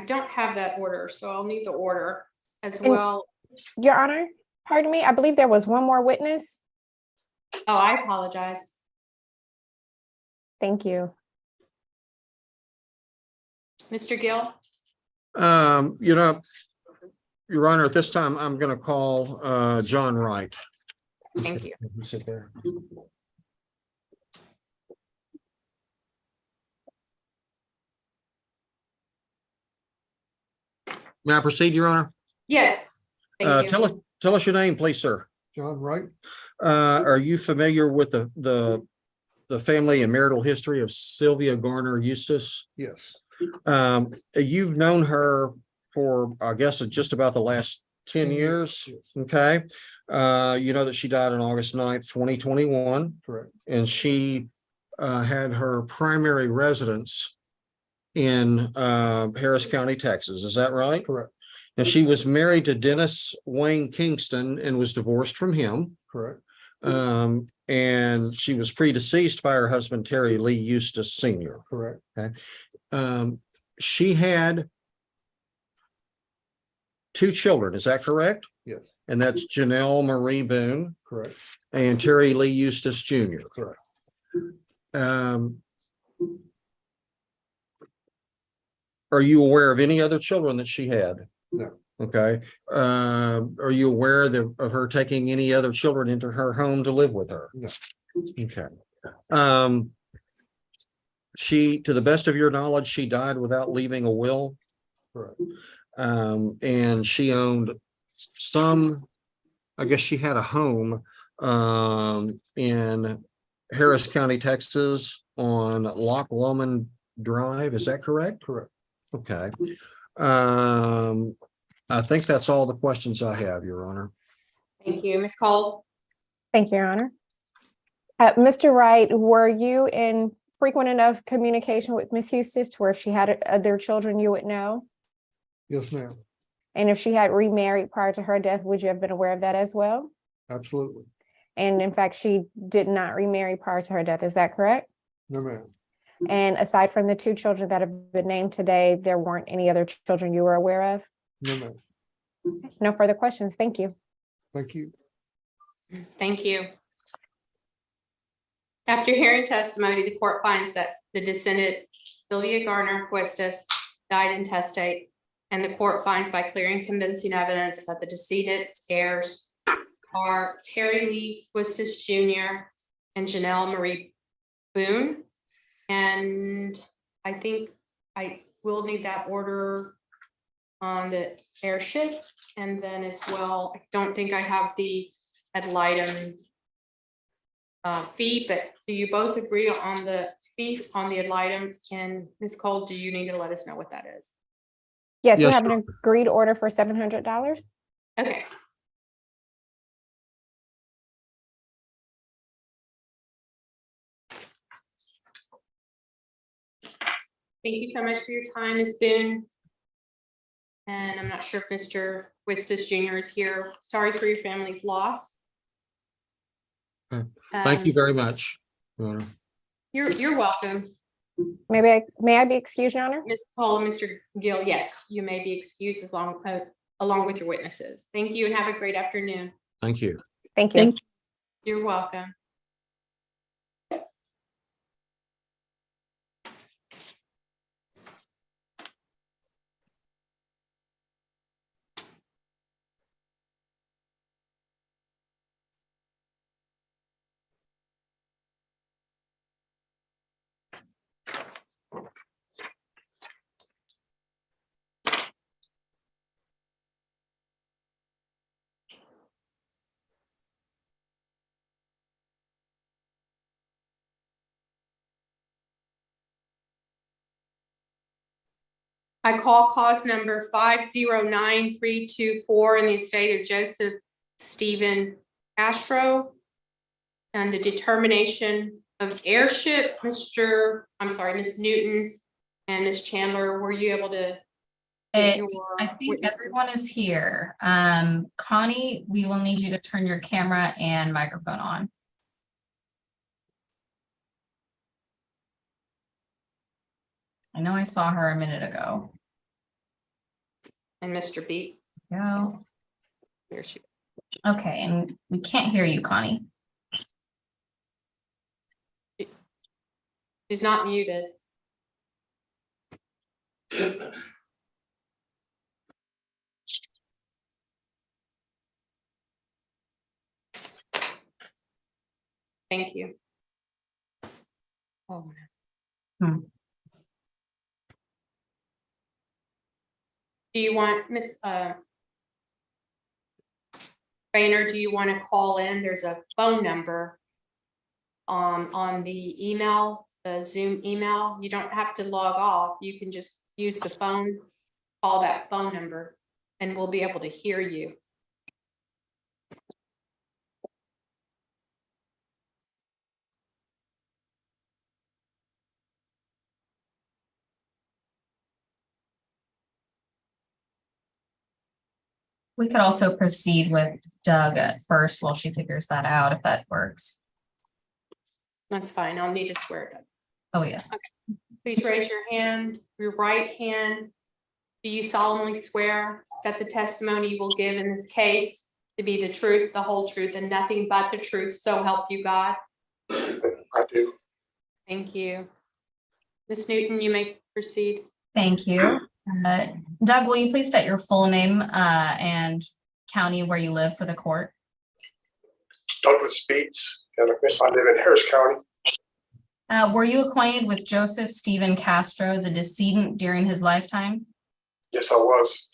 don't have that order, so I'll need the order as well. Your Honor, pardon me, I believe there was one more witness. Oh, I apologize. Thank you. Mr. Gill? Your Honor, at this time, I'm going to call John Wright. Thank you. Sit there. May I proceed, Your Honor? Yes. Thank you. Tell us your name, please, sir. John Wright? Are you familiar with the family and marital history of Sylvia Garner Eustace? Yes. You've known her for, I guess, just about the last 10 years. Okay. You know that she died on August 9th, 2021. Correct. And she had her primary residence in Harris County, Texas. Is that right? Correct. And she was married to Dennis Wayne Kingston and was divorced from him. Correct. And she was predeceased by her husband, Terry Lee Eustace Sr. Correct. Okay. She had 2 children. Is that correct? Yes. And that's Janelle Marie Boone. Correct. And Terry Lee Eustace Jr. Correct. Are you aware of any other children that she had? No. Okay. Are you aware of her taking any other children into her home to live with her? No. Okay. She, to the best of your knowledge, she died without leaving a will. Correct. And she owned I guess she had a home in Harris County, Texas on Loch Lomond Drive. Is that correct? Correct. Okay. I think that's all the questions I have, Your Honor. Thank you. Ms. Cole? Thank you, Your Honor. Mr. Wright, were you in frequent enough communication with Ms. Eustace to where if she had other children, you would know? Yes, ma'am. And if she had remarried prior to her death, would you have been aware of that as well? Absolutely. And in fact, she did not remarry prior to her death. Is that correct? No, ma'am. And aside from the 2 children that have been named today, there weren't any other children you were aware of? No, ma'am. No further questions. Thank you. Thank you. Thank you. After hearing testimony, the court finds that the descendant Sylvia Garner Eustace died intestate, and the court finds by clear and convincing evidence that the decedent's heirs are Terry Lee Eustace Jr. and Janelle Marie Boone. And I think I will need that order on the Heirship, and then as well, I don't think I have the ad litem fee, but do you both agree on the fee on the ad litem? And Ms. Cole, do you need to let us know what that is? Yes, we Yes, have an agreed order for $700. Okay. Thank you so much for your time, Ms. Boone. And I'm not sure if Mr. Wistus Jr. is here. Sorry for your family's loss. Thank you very much, Your Honor. You're welcome. May I be excused, Your Honor? Ms. Cole and Mr. Gill, yes, you may be excused along with your witnesses. Thank you and have a great afternoon. Thank you. Thank you. You're welcome. I call cause number 509324 in the estate of Joseph Stephen Castro and the determination of heirship. Ms. Newton and Ms. Chandler, were you able to? I think everyone is here. Connie, we will need you to turn your camera and microphone on. I know I saw her a minute ago. And Mr. Beats. Go. There she goes. Okay, and we can't hear you, Connie. She's not muted. Thank you. Oh. Do you want Miss Boehner, do you want to call in? There's a phone number on the email, the Zoom email. You don't have to log off. You can just use the phone, call that phone number, and we'll be able to hear you. We could also proceed with Doug at first while she figures that out, if that works. That's fine. I'll need to swear it up. Oh, yes. Okay. Please raise your hand, your right hand. Do you solemnly swear that the testimony you will give in this case to be the truth, the whole truth, and nothing but the truth, so help you God? I do. Thank you. Ms. Newton, you may proceed. Thank you. Doug, will you please state your full name and county where you live for the court? Douglas Beats, and I live in Harris County. Were you acquainted with Joseph Stephen Castro, the decedent, during his lifetime? Yes, I was.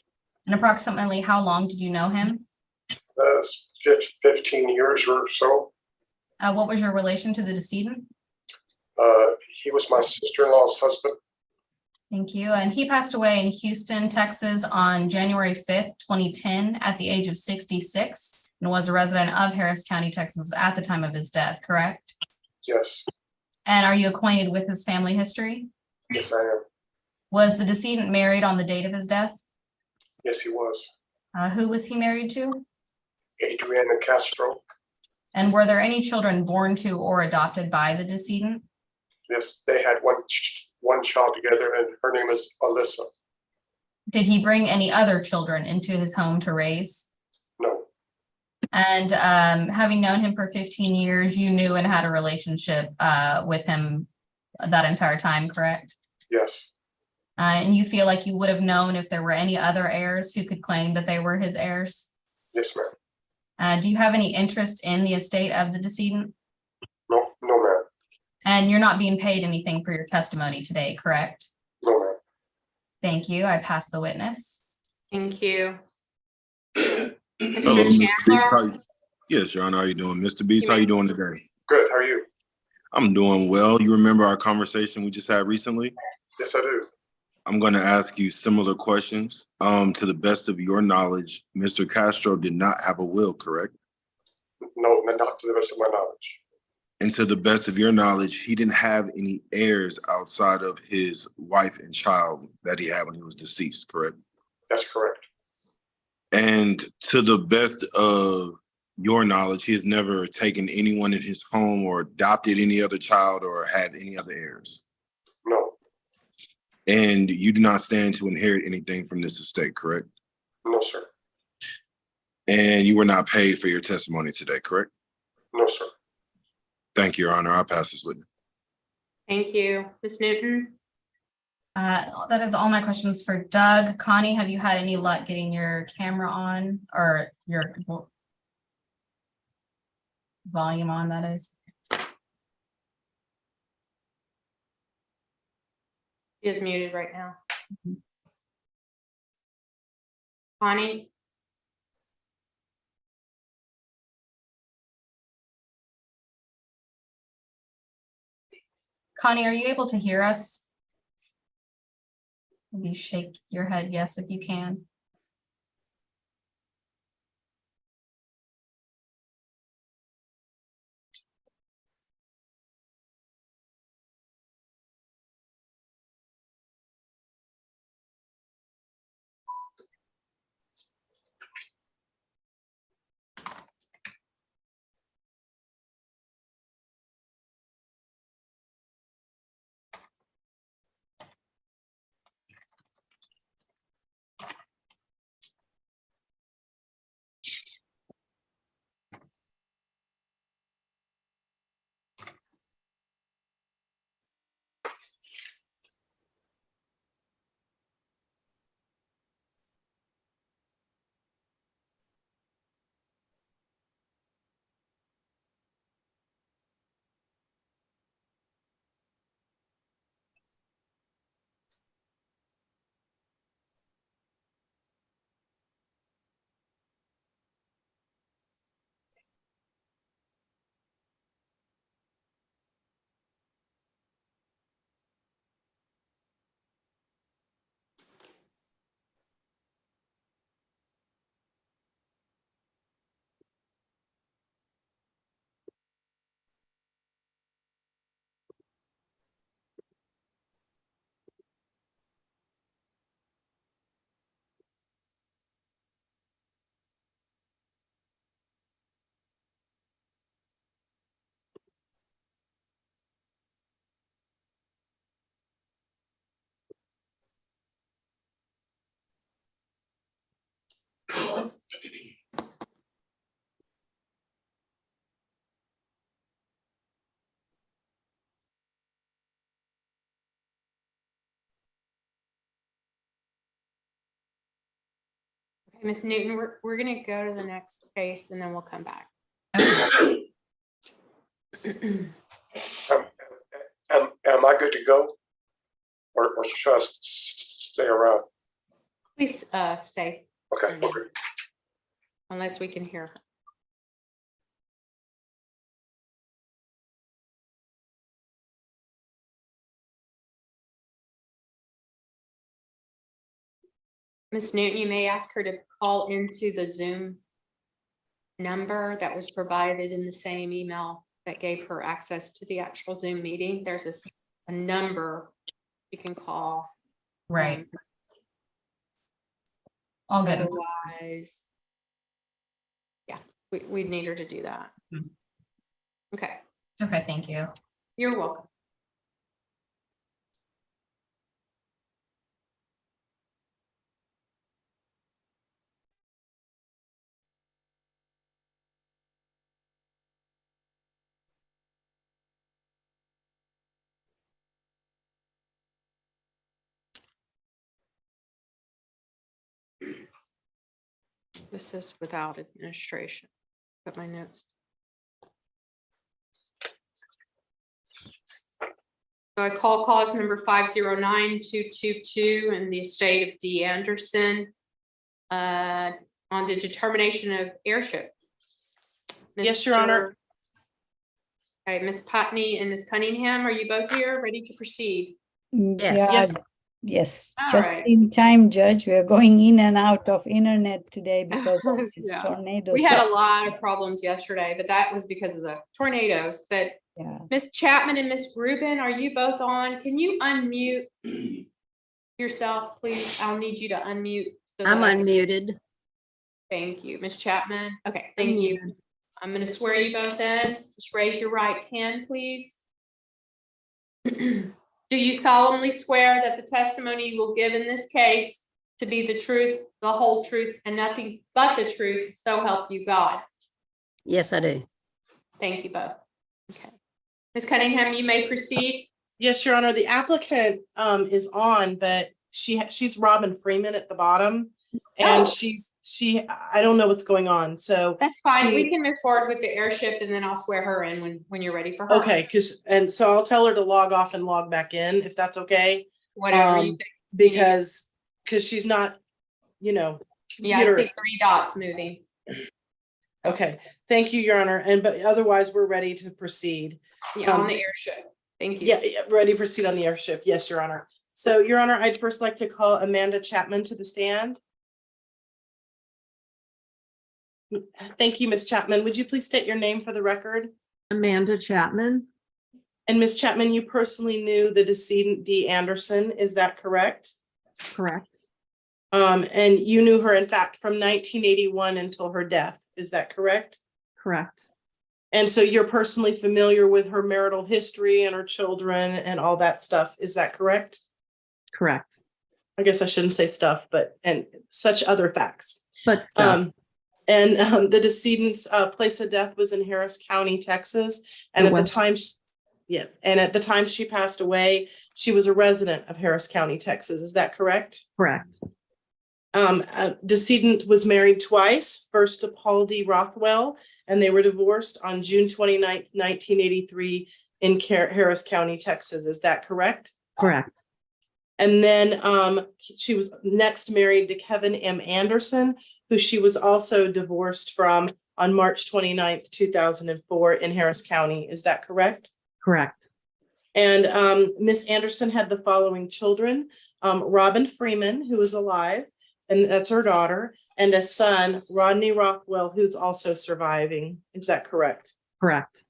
And approximately how long did you know him? 15 years or so. What was your relation to the decedent? He was my sister-in-law's husband. Thank you. And he passed away in Houston, Texas on January 5th, 2010 at the age of 66 and was a resident of Harris County, Texas at the time of his death, correct? Yes. And are you acquainted with his family history? Yes, I am. Was the decedent married on the date of his death? Yes, he was. Who was he married to? Adriana Castro. And were there any children born to or adopted by the decedent? Yes, they had one child together, and her name is Alyssa. Did he bring any other children into his home to raise? No. And having known him for 15 years, you knew and had a relationship with him that entire time, correct? Yes. And you feel like you would have known if there were any other heirs who could claim that they were his heirs? Yes, ma'am. Do you have any interest in the estate of the decedent? No, ma'am. And you're not being paid anything for your testimony today, correct? No, ma'am. Thank you. I pass the witness. Thank you. Hello, Mr. Mr. Beast. How Chandler? you? Yes, Your Honor, how you doing? Mr. Beast, how you doing today? Good, how are you? I'm doing well. You remember our conversation we just had recently? Yes, I do. I'm going to ask you similar questions. To the best of your knowledge, Mr. Castro did not have a will, correct? No, not to the best of my knowledge. And to the best of your knowledge, he didn't have any heirs outside of his wife and child that he had when he was deceased, correct? That's correct. And to the best of your knowledge, he has never taken anyone in his home or adopted any other child or had any other heirs. No. And you do not stand to inherit anything from this estate, correct? No, sir. And you were not paid for your testimony today, correct? No, sir. Thank you, Your Honor. I'll pass this witness. Thank you. Ms. Newton? That is all my questions for Doug. Connie, have you had any luck getting your camera on or your volume on, that is? He is muted right now. Connie? Connie, are you able to hear us? Maybe shake your head yes if you can. Okay, Ms. Newton, we're gonna go to the next case and then we'll come back. Am I good to go? Or should I stay around? Please stay. Okay, okay. Unless we can hear her. Ms. Newton, you may ask her to call into the Zoom number that was provided in the same email that gave her access to the actual Zoom meeting. There's a number you can call. Right. All good. Otherwise, yeah, we'd need her to do that. Okay. Okay, thank you. You're welcome. This is without administration. Put my notes. So I call cause number 509-222 in the estate of D. Anderson on the determination of heirship. Yes, Your Honor. Okay, Ms. Putney and Ms. Cunningham, are you both here, ready to proceed? Yes. Yes. Yes, All just right. in time, Judge. We are going in and out of internet today because of this Yeah. tornado. We had So- a lot of problems yesterday, but that was because of the tornadoes. But Yeah. Ms. Chapman and Ms. Rubin, are you both on? Can you unmute yourself, please? I'll need you to unmute. so I'm that I can- unmuted. Thank you, Ms. Chapman. Okay, thank you. I'm going to swear you both in. Just raise your right hand, please. Do you solemnly swear that the testimony you will give in this case to be the truth, the whole truth, and nothing but the truth, so help you God? Yes, I do. Thank you both. Okay. Ms. Cunningham, you may proceed. Yes, Your Honor, the applicant is on, but she's Robin Freeman at the bottom. And Oh. I don't know what's going on, so. That's fine. We she- can move forward with the heirship and then I'll swear her in when you're ready for her. Okay, so I'll tell her to log off and log back in, if that's okay. Whatever you think. Because she's not, Yeah, I computer- see 3 dots moving. Okay, thank you, Your Honor, but otherwise, we're ready to proceed. Yeah, on the heirship. Thank you. Yeah, ready to proceed on the heirship. Yes, Your Honor. So, Your Honor, I'd first like to call Amanda Chapman to the stand. Thank you, Ms. Chapman. Would you please state your name for the record? Amanda Chapman. And Ms. Chapman, you personally knew the decedent D. Anderson, is that correct? Correct. And you knew her, in fact, from 1981 until her death, is that correct? Correct. And so you're personally familiar with her marital history and her children and all that stuff, is that correct? Correct. I guess I shouldn't say stuff, and such other facts. But stuff. The decedent's place of death was in Harris County, Texas. And at the time, at the time she passed away, she was a resident of Harris County, Texas. Is that correct? Correct. Decedent was married twice, first to Paul D. Rothwell, and they were divorced on June 29th, 1983 in Harris County, Texas. Is that correct? Correct. And then she was next married to Kevin M. Anderson, who she was also divorced from on March 29th, 2004 in Harris County. Is that correct? Correct. And Miss Anderson had the following children, Robin Freeman, who is alive, and that's her daughter, and a son, Rodney Rothwell, who's also surviving. Is that correct? Correct.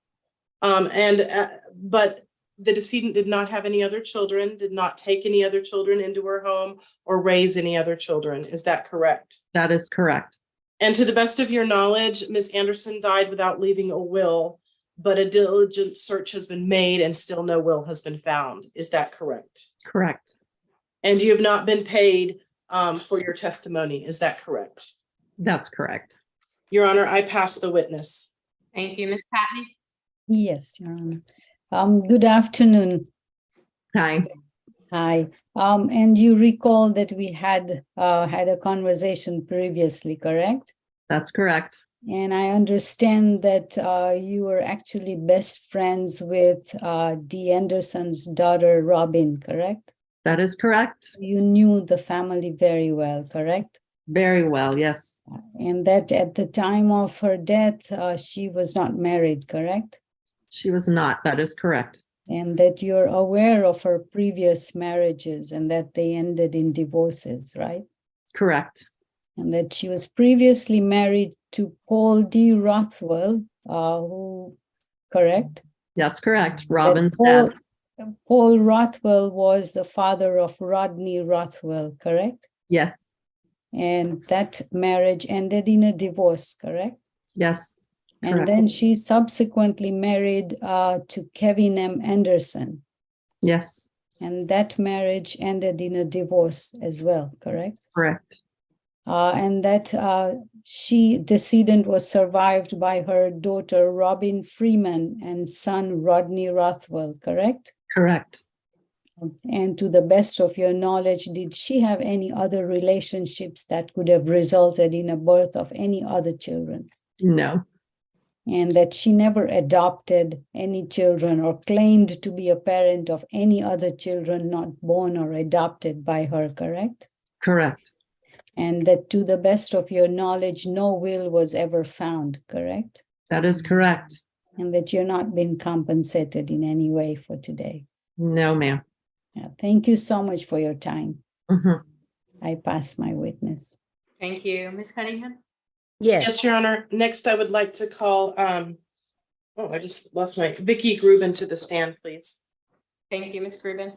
But the decedent did not have any other children, did not take any other children into her home or raise any other children. Is that correct? That is correct. And to the best of your knowledge, Ms. Anderson died without leaving a will, but a diligent search has been made and still no will has been found. Is that correct? Correct. And you have not been paid for your testimony. Is that correct? That's correct. Your Honor, I pass the witness. Thank you, Ms. Patney. Yes, Your Honor. Good afternoon. Hi. Hi. And you recall that we had a conversation previously, correct? That's correct. And I understand that you were actually best friends with D. Anderson's daughter, Robin, correct? That is correct. You knew the family very well, correct? Very well, yes. And that at the time of her death, she was not married, correct? She was not. That is correct. And that you're aware of her previous marriages and that they ended in divorces, right? Correct. And that she was previously married to Paul D. Rothwell, who, correct? That's correct. Robin's Paul, dad. Paul Rothwell was the father of Rodney Rothwell, correct? Yes. And that marriage ended in a divorce, correct? Yes. And Correct. then she subsequently married to Kevin M. Anderson. Yes. And that marriage ended in a divorce as well, correct? Correct. And that decedent was survived by her daughter, Robin Freeman, and son, Rodney Rothwell, correct? Correct. And to the best of your knowledge, did she have any other relationships that could have resulted in a birth of any other children? No. and that she never adopted any children or claimed to be a parent of any other children not born or adopted by her, correct? Correct. And that to the best of your knowledge, no will was ever found, correct? That is correct. And that you're not been compensated in any way for today. No, ma'am. Yeah, thank you so much for your time. Mhm. I pass my witness. Thank you. Ms. Cunningham? Yes, Your Honor. Next, I would like to call, I just lost my, Vicky Gruben to the stand, please. Thank you, Ms. Gruben.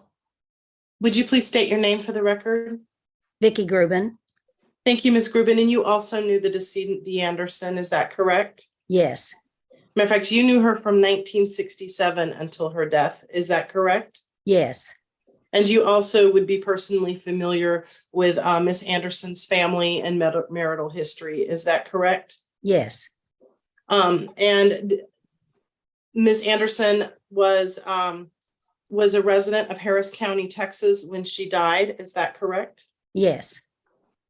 Would you please state your name for the record? Vicky Gruben. Thank you, Ms. Gruben. And you also knew the decedent, Dee Anderson, is that correct? Yes, Matter of fact, you knew her from 1967 until her death, is that correct? yes, And you also would be personally familiar with Miss Anderson's family and marital history, is that correct? yes, And Miss Anderson was a resident of Harris County, Texas when she died, is that correct? yes,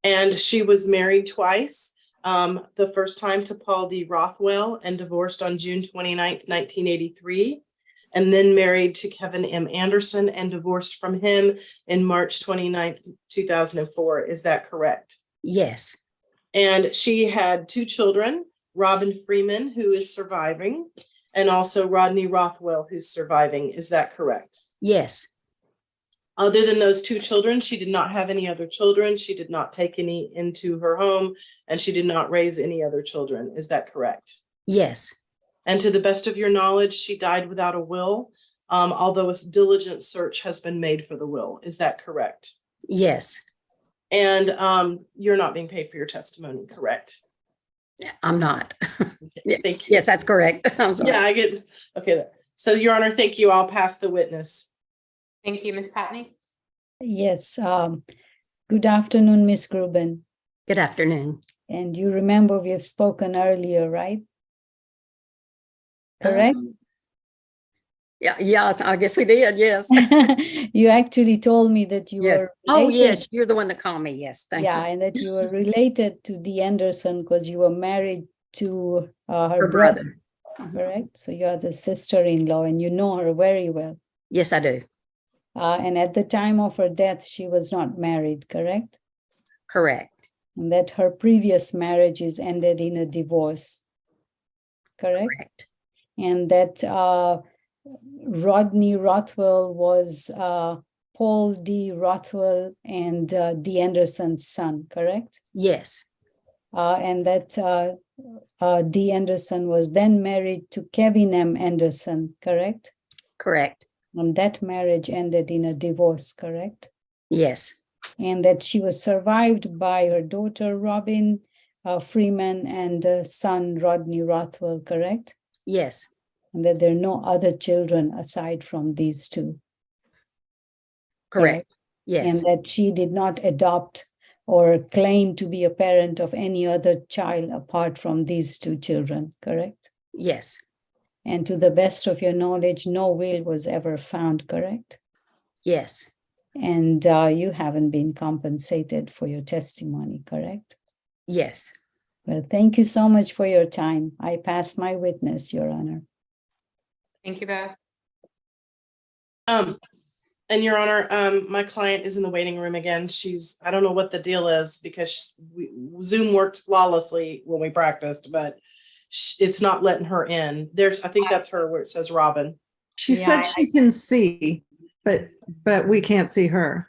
And she was married twice. The first time to Paul D. Rothwell and divorced on June 29th, 1983. And then married to Kevin M. Anderson and divorced from him in March 29th, 2004. Is that correct? yes, And she had two children, Robin Freeman, who is surviving, and also Rodney Rothwell, who's surviving. Is that correct? yes, Other than those two children, she did not have any other children. She did not take any into her home, and she did not raise any other children. Is that correct? yes, And to the best of your knowledge, she died without a will, although a diligent search has been made for the will. Is that correct? yes. And you're not being paid for your testimony, correct? I'm not. Thank you. Yes, that's correct. I'm sorry. Yeah, I get, okay. So Your Honor, thank you. I'll pass the witness. Thank you, Ms. Patney. Yes, good afternoon, Miss Gruben. Good afternoon. And you remember we have spoken earlier, right? Correct? Yeah, I guess we did, yes. You actually told me that you Yes. were Oh, related- yes, you're the one that called me. Yes, thank Yeah, you. and that you were related to Dee Anderson because you were married to her Her brother. brother. Correct? So you are the sister-in-law and you know her very well. Yes, I do. And at the time of her death, she was not married, correct? Correct. And that her previous marriages ended in a divorce, correct? Correct. And that Rodney Rothwell was Paul D. Rothwell and Dee Anderson's son, correct? Yes, And that Dee Anderson was then married to Kevin M. Anderson, correct? correct. And that marriage ended in a divorce, correct? Yes, And that she was survived by her daughter Robin Freeman and son Rodney Rothwell, correct? yes, And that there are no other children aside from these two. correct. Yes, And that she did not adopt or claim to be a parent of any other child apart from these two children, correct? yes, And to the best of your knowledge, no will was ever found, correct? yes, And you haven't been compensated for your testimony, correct? yes. Well, thank you so much for your time. I pass my witness, Your Honor. Thank you both. And Your Honor, my client is in the waiting room again. I don't know what the deal is because Zoom worked flawlessly when we practiced, but it's not letting her in. I think that's her where it says Robin. She said she can see, but we can't see her.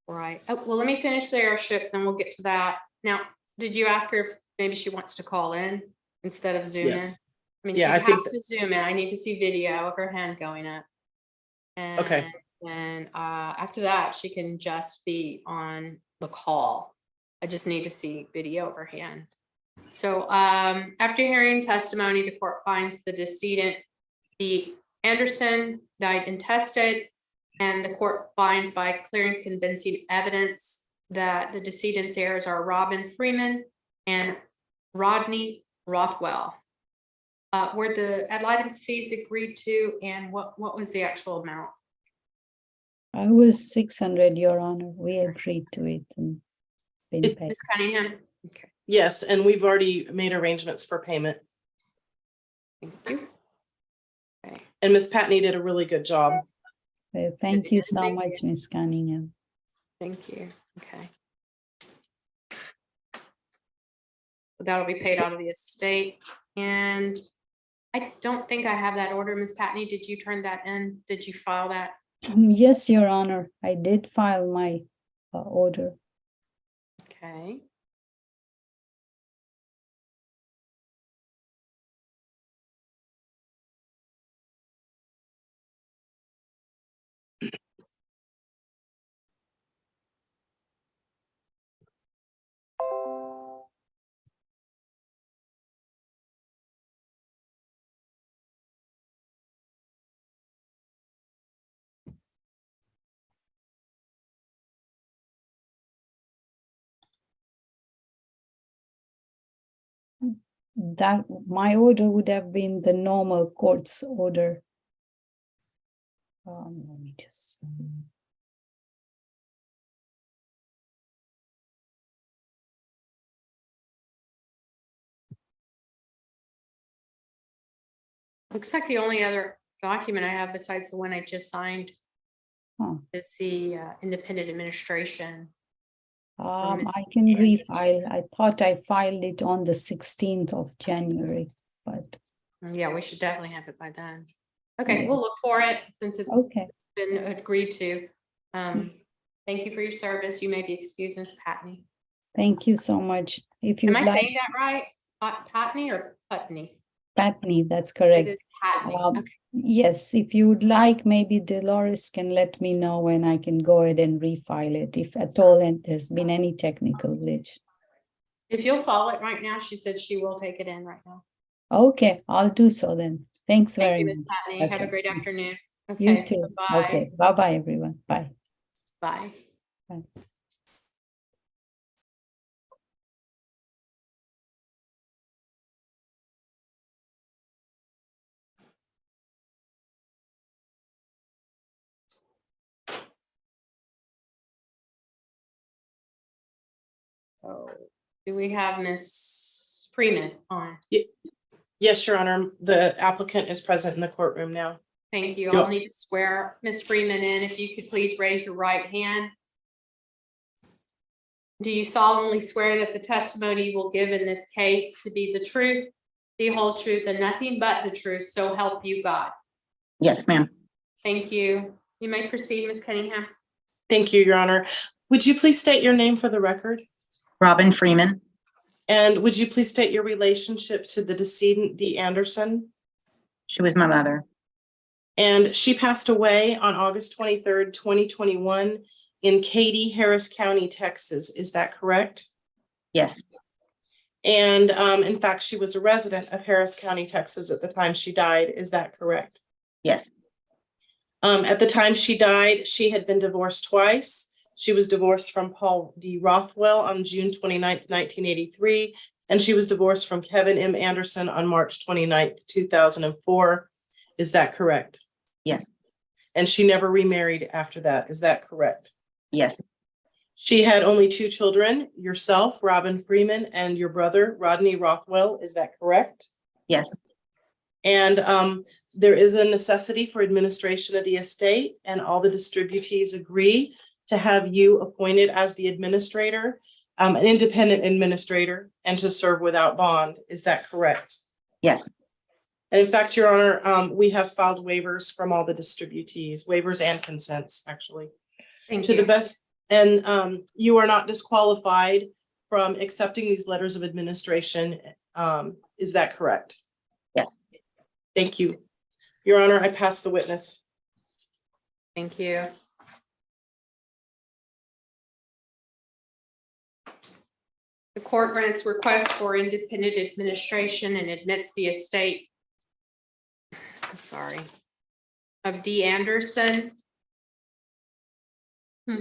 Right. Oh, well, let me finish the airship, then we'll get to that. Now, did you ask her if maybe she wants to call in instead of Zoom in? Yes. I mean, Yeah, she I think has to Zoom in. I need to see video of her hand going up. And Okay. then after that, she can just be on the call. I just need to see video of her hand. So after hearing testimony, the court finds the decedent, the Anderson, died intestate, and the court finds by clear and convincing evidence that the decedent's heirs are Robin Freeman and Rodney Rothwell. Were the ad litem fees agreed to, and what was the actual amount? I was 600, Your Honor. We agreed to it and been paid. Ms. Cunningham? Okay. Yes, and we've already made arrangements for payment. Thank you. And Miss Patney did a really good job. Thank you so much, Ms. Cunningham. Thank you. Okay. That'll be paid out of the estate. And I don't think I have that order, Ms. Patney. Did you turn that in? Did you file that? Yes, Your Honor, I did file my order. Okay. That my order would have been the normal court's order. Let me just. Looks like the only other document I have besides the one I just signed is the independent administration. I can refile. I thought I filed it on the 16th of January, but. Yeah, we should definitely have it by then. Okay, we'll look for it since it's been agreed to. Thank you for your service. You may be excused, Ms. Patney. Thank you so much. If you Am I like, saying that right? Patney or Putney? Patney, that's correct. It is Patney. Okay. Yes, if you would like, maybe Dolores can let me know when I can go ahead and refile it, if at all and there's been any technical glitch. If you'll follow it right now, she said she will take it in right now. Okay, I'll do so then. Thanks Thank very you, much. Ms. Patney. Have a Okay. great afternoon. You Okay. too. Bye-bye. Okay, bye-bye, everyone. Bye. Bye. Bye. So, do we have Ms. Freeman on? Yes, Your Honor, the applicant is present in the courtroom now. Thank you. I'll need to swear Ms. Freeman in. If you could please raise your right hand. Do you solemnly swear that the testimony you will give in this case to be the truth, the whole truth, and nothing but the truth, so help you God? Yes, ma'am. Thank you. You may proceed, Ms. Cunningham. Thank you, Your Honor. Would you please state your name for the record? Robin Freeman. And would you please state your relationship to the decedent, Dee Anderson? She was my mother. And she passed away on August 23rd, 2021 in Katy, Harris County, Texas. Is that correct? Yes. And in fact, she was a resident of Harris County, Texas at the time she died. Is that correct? Yes. At the time she died, she had been divorced twice. She was divorced from Paul D. Rothwell on June 29th, 1983, and she was divorced from Kevin M. Anderson on March 29th, 2004. Is that correct? Yes. And she never remarried after that. Is that correct? Yes. She had only two children, yourself, Robin Freeman, and your brother, Rodney Rothwell. Is that correct? Yes. And there is a necessity for administration of the estate, and all the distributees agree to have you appointed as the administrator, an independent administrator, and to serve without bond. Is that correct? Yes. And in fact, Your Honor, we have filed waivers from all the distributees, waivers and consents, actually. Thank to you. the best, and you are not disqualified from accepting these letters of administration. Is that correct? Yes. Thank you. Your Honor, I pass the witness. Thank you. The court grants request for independent administration and admits the estate, I'm sorry, of D. Anderson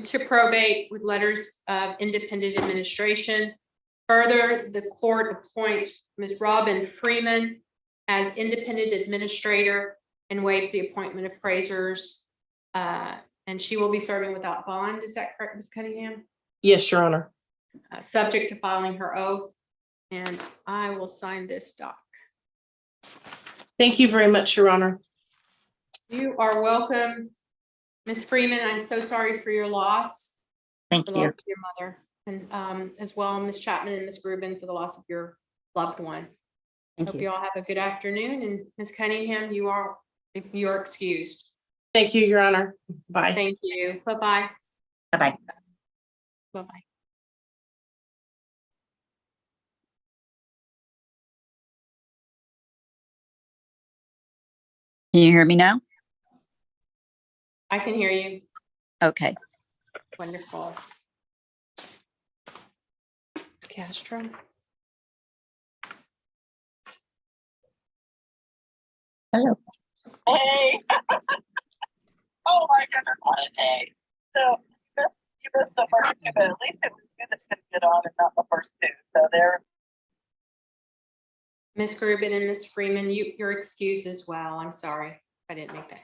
to probate with letters of independent administration. Further, the court appoints Ms. Robin Freeman as independent administrator and waives the appointment of appraisers. And she will be serving without bond. Is that correct, Ms. Cunningham? Yes, Your Honor. Subject to filing her oath. And I will sign this doc. Thank you very much, Your Honor. You are welcome. Ms. Freeman, I'm so sorry for your loss. Thank The you. loss of your mother, and as well, Ms. Chapman and Ms. Rubin for the loss of your loved one. Thank Hope you. you all have a good afternoon, and Ms. Cunningham, you are excused. Thank you, Your Honor. Bye. Thank you. Bye-bye. Bye-bye. Bye-bye. Can you hear me now? I can hear you. Okay. Wonderful. It's Castro. Hello. Hey. Oh my goodness, what a day. So you missed the first two, but at least it was you that couldn't get on and not the first two. So there. Ms. Rubin and Ms. Freeman, you're excused as well. I'm sorry. I didn't make that.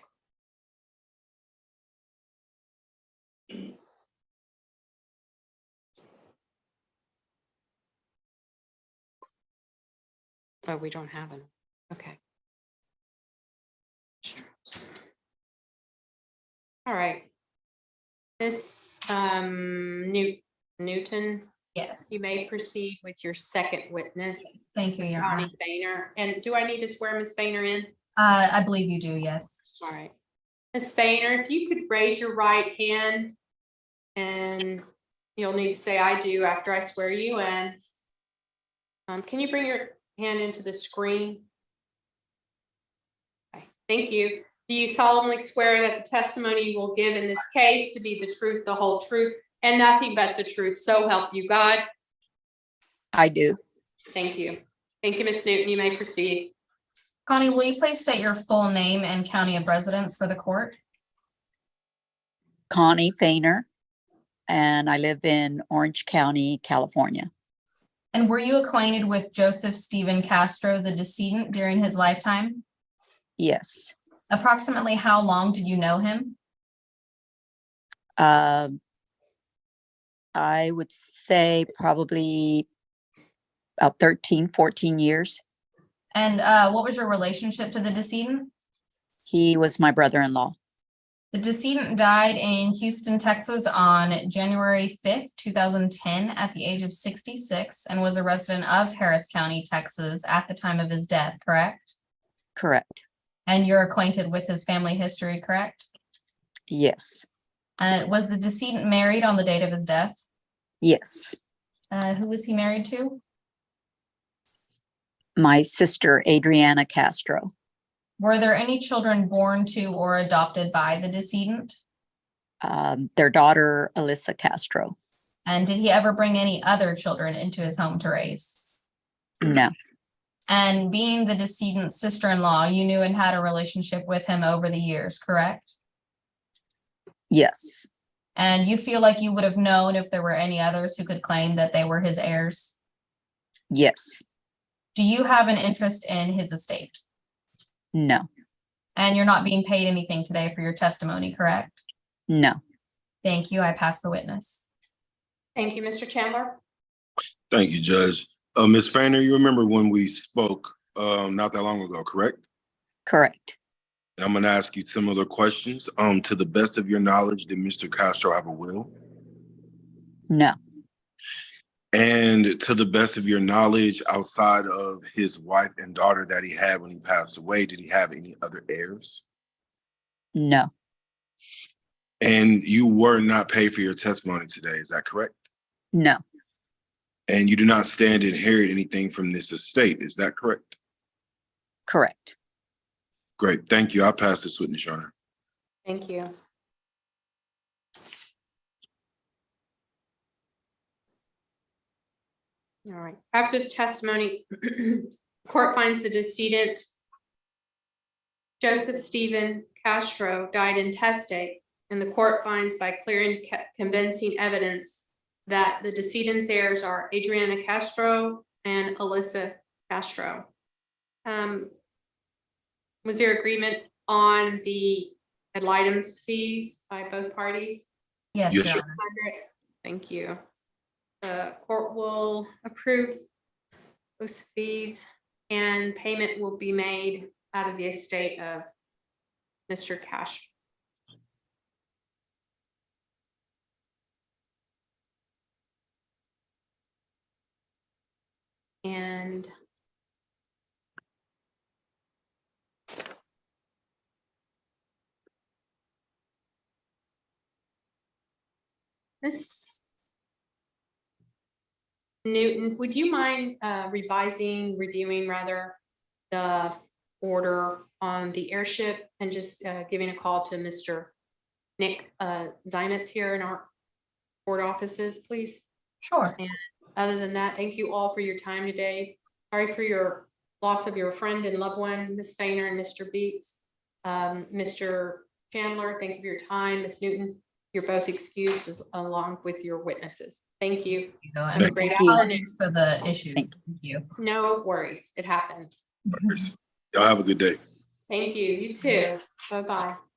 Oh, we don't have it. Okay. All right. Miss Newton. Yes. You may proceed with your second witness. Thank you, Ms. Your Honor. Connie Boehner. And do I need to swear Ms. Boehner in? I believe you do, yes. All right. Ms. Boehner, if you could raise your right hand, and you'll need to say I do after I swear you in. Can you bring your hand into the screen? Okay. Thank you. Do you solemnly swear that the testimony you will give in this case to be the truth, the whole truth, and nothing but the truth? So help you God. I do. Thank you. Thank you, Ms. Newton. You may proceed. Connie, will you please state your full name and county of residence for the court? Connie Fainer, and I live in Orange County, California. And were you acquainted with Joseph Stephen Castro, the decedent, during his lifetime? Yes. Approximately how long did you know him? I would say probably about 13, 14 years. And what was your relationship to the decedent? He was my brother-in-law. The decedent died in Houston, Texas on January 5th, 2010 at the age of 66 and was a resident of Harris County, Texas at the time of his death, correct? Correct. And you're acquainted with his family history, correct? Yes. Was the decedent married on the date of his death? Yes. Who was he married to? My sister, Adriana Castro. Were there any children born to or adopted by the decedent? Their daughter, Alyssa Castro. And did he ever bring any other children into his home to raise? No. And being the decedent's sister-in-law, you knew and had a relationship with him over the years, correct? Yes. And you feel like you would have known if there were any others who could claim that they were his heirs? Yes. Do you have an interest in his estate? No. And you're not being paid anything today for your testimony, correct? No. Thank you. I pass the witness. Thank you, Mr. Chandler. Thank you, Judge. Ms. Fainer, you remember when we spoke not that long ago, correct? Correct. And I'm going to ask you similar questions. To the best of your knowledge, did Mr. Castro have a will? No. And to the best of your knowledge, outside of his wife and daughter that he had when he passed away, did he have any other heirs? No. And you were not paid for your testimony today, is that correct? No. And you do not stand to inherit anything from this estate, is that correct? Correct. Great, thank you. I'll pass this witness, Your Honor. Thank you. All right. After the testimony, court finds the decedent Joseph Stephen Castro died intestate, and the court finds by clear and convincing evidence that the decedent's heirs are Adriana Castro and Alyssa Castro. Was there agreement on the ad litem's fees by both parties? Yes, Yes, Your sir. Honor. Thank you. The court will approve those fees and payment will be made out of the estate of Mr. Cash. And Miss Newton, would you mind reviewing rather, the order on the airship and just giving a call to Mr. Nick Zimetz here in our board offices, please? Sure. And other than that, thank you all for your time today. Sorry for your loss of your friend and loved one, Ms. Fainer and Mr. Beats. Mr. Chandler, thank you for your time. Ms. Newton, you're both excused along with your witnesses. Thank you. Have a great afternoon. Apologies for the issues. Thank you. No worries. It happens. Y'all have a good day. Thank you. You too. Bye-bye.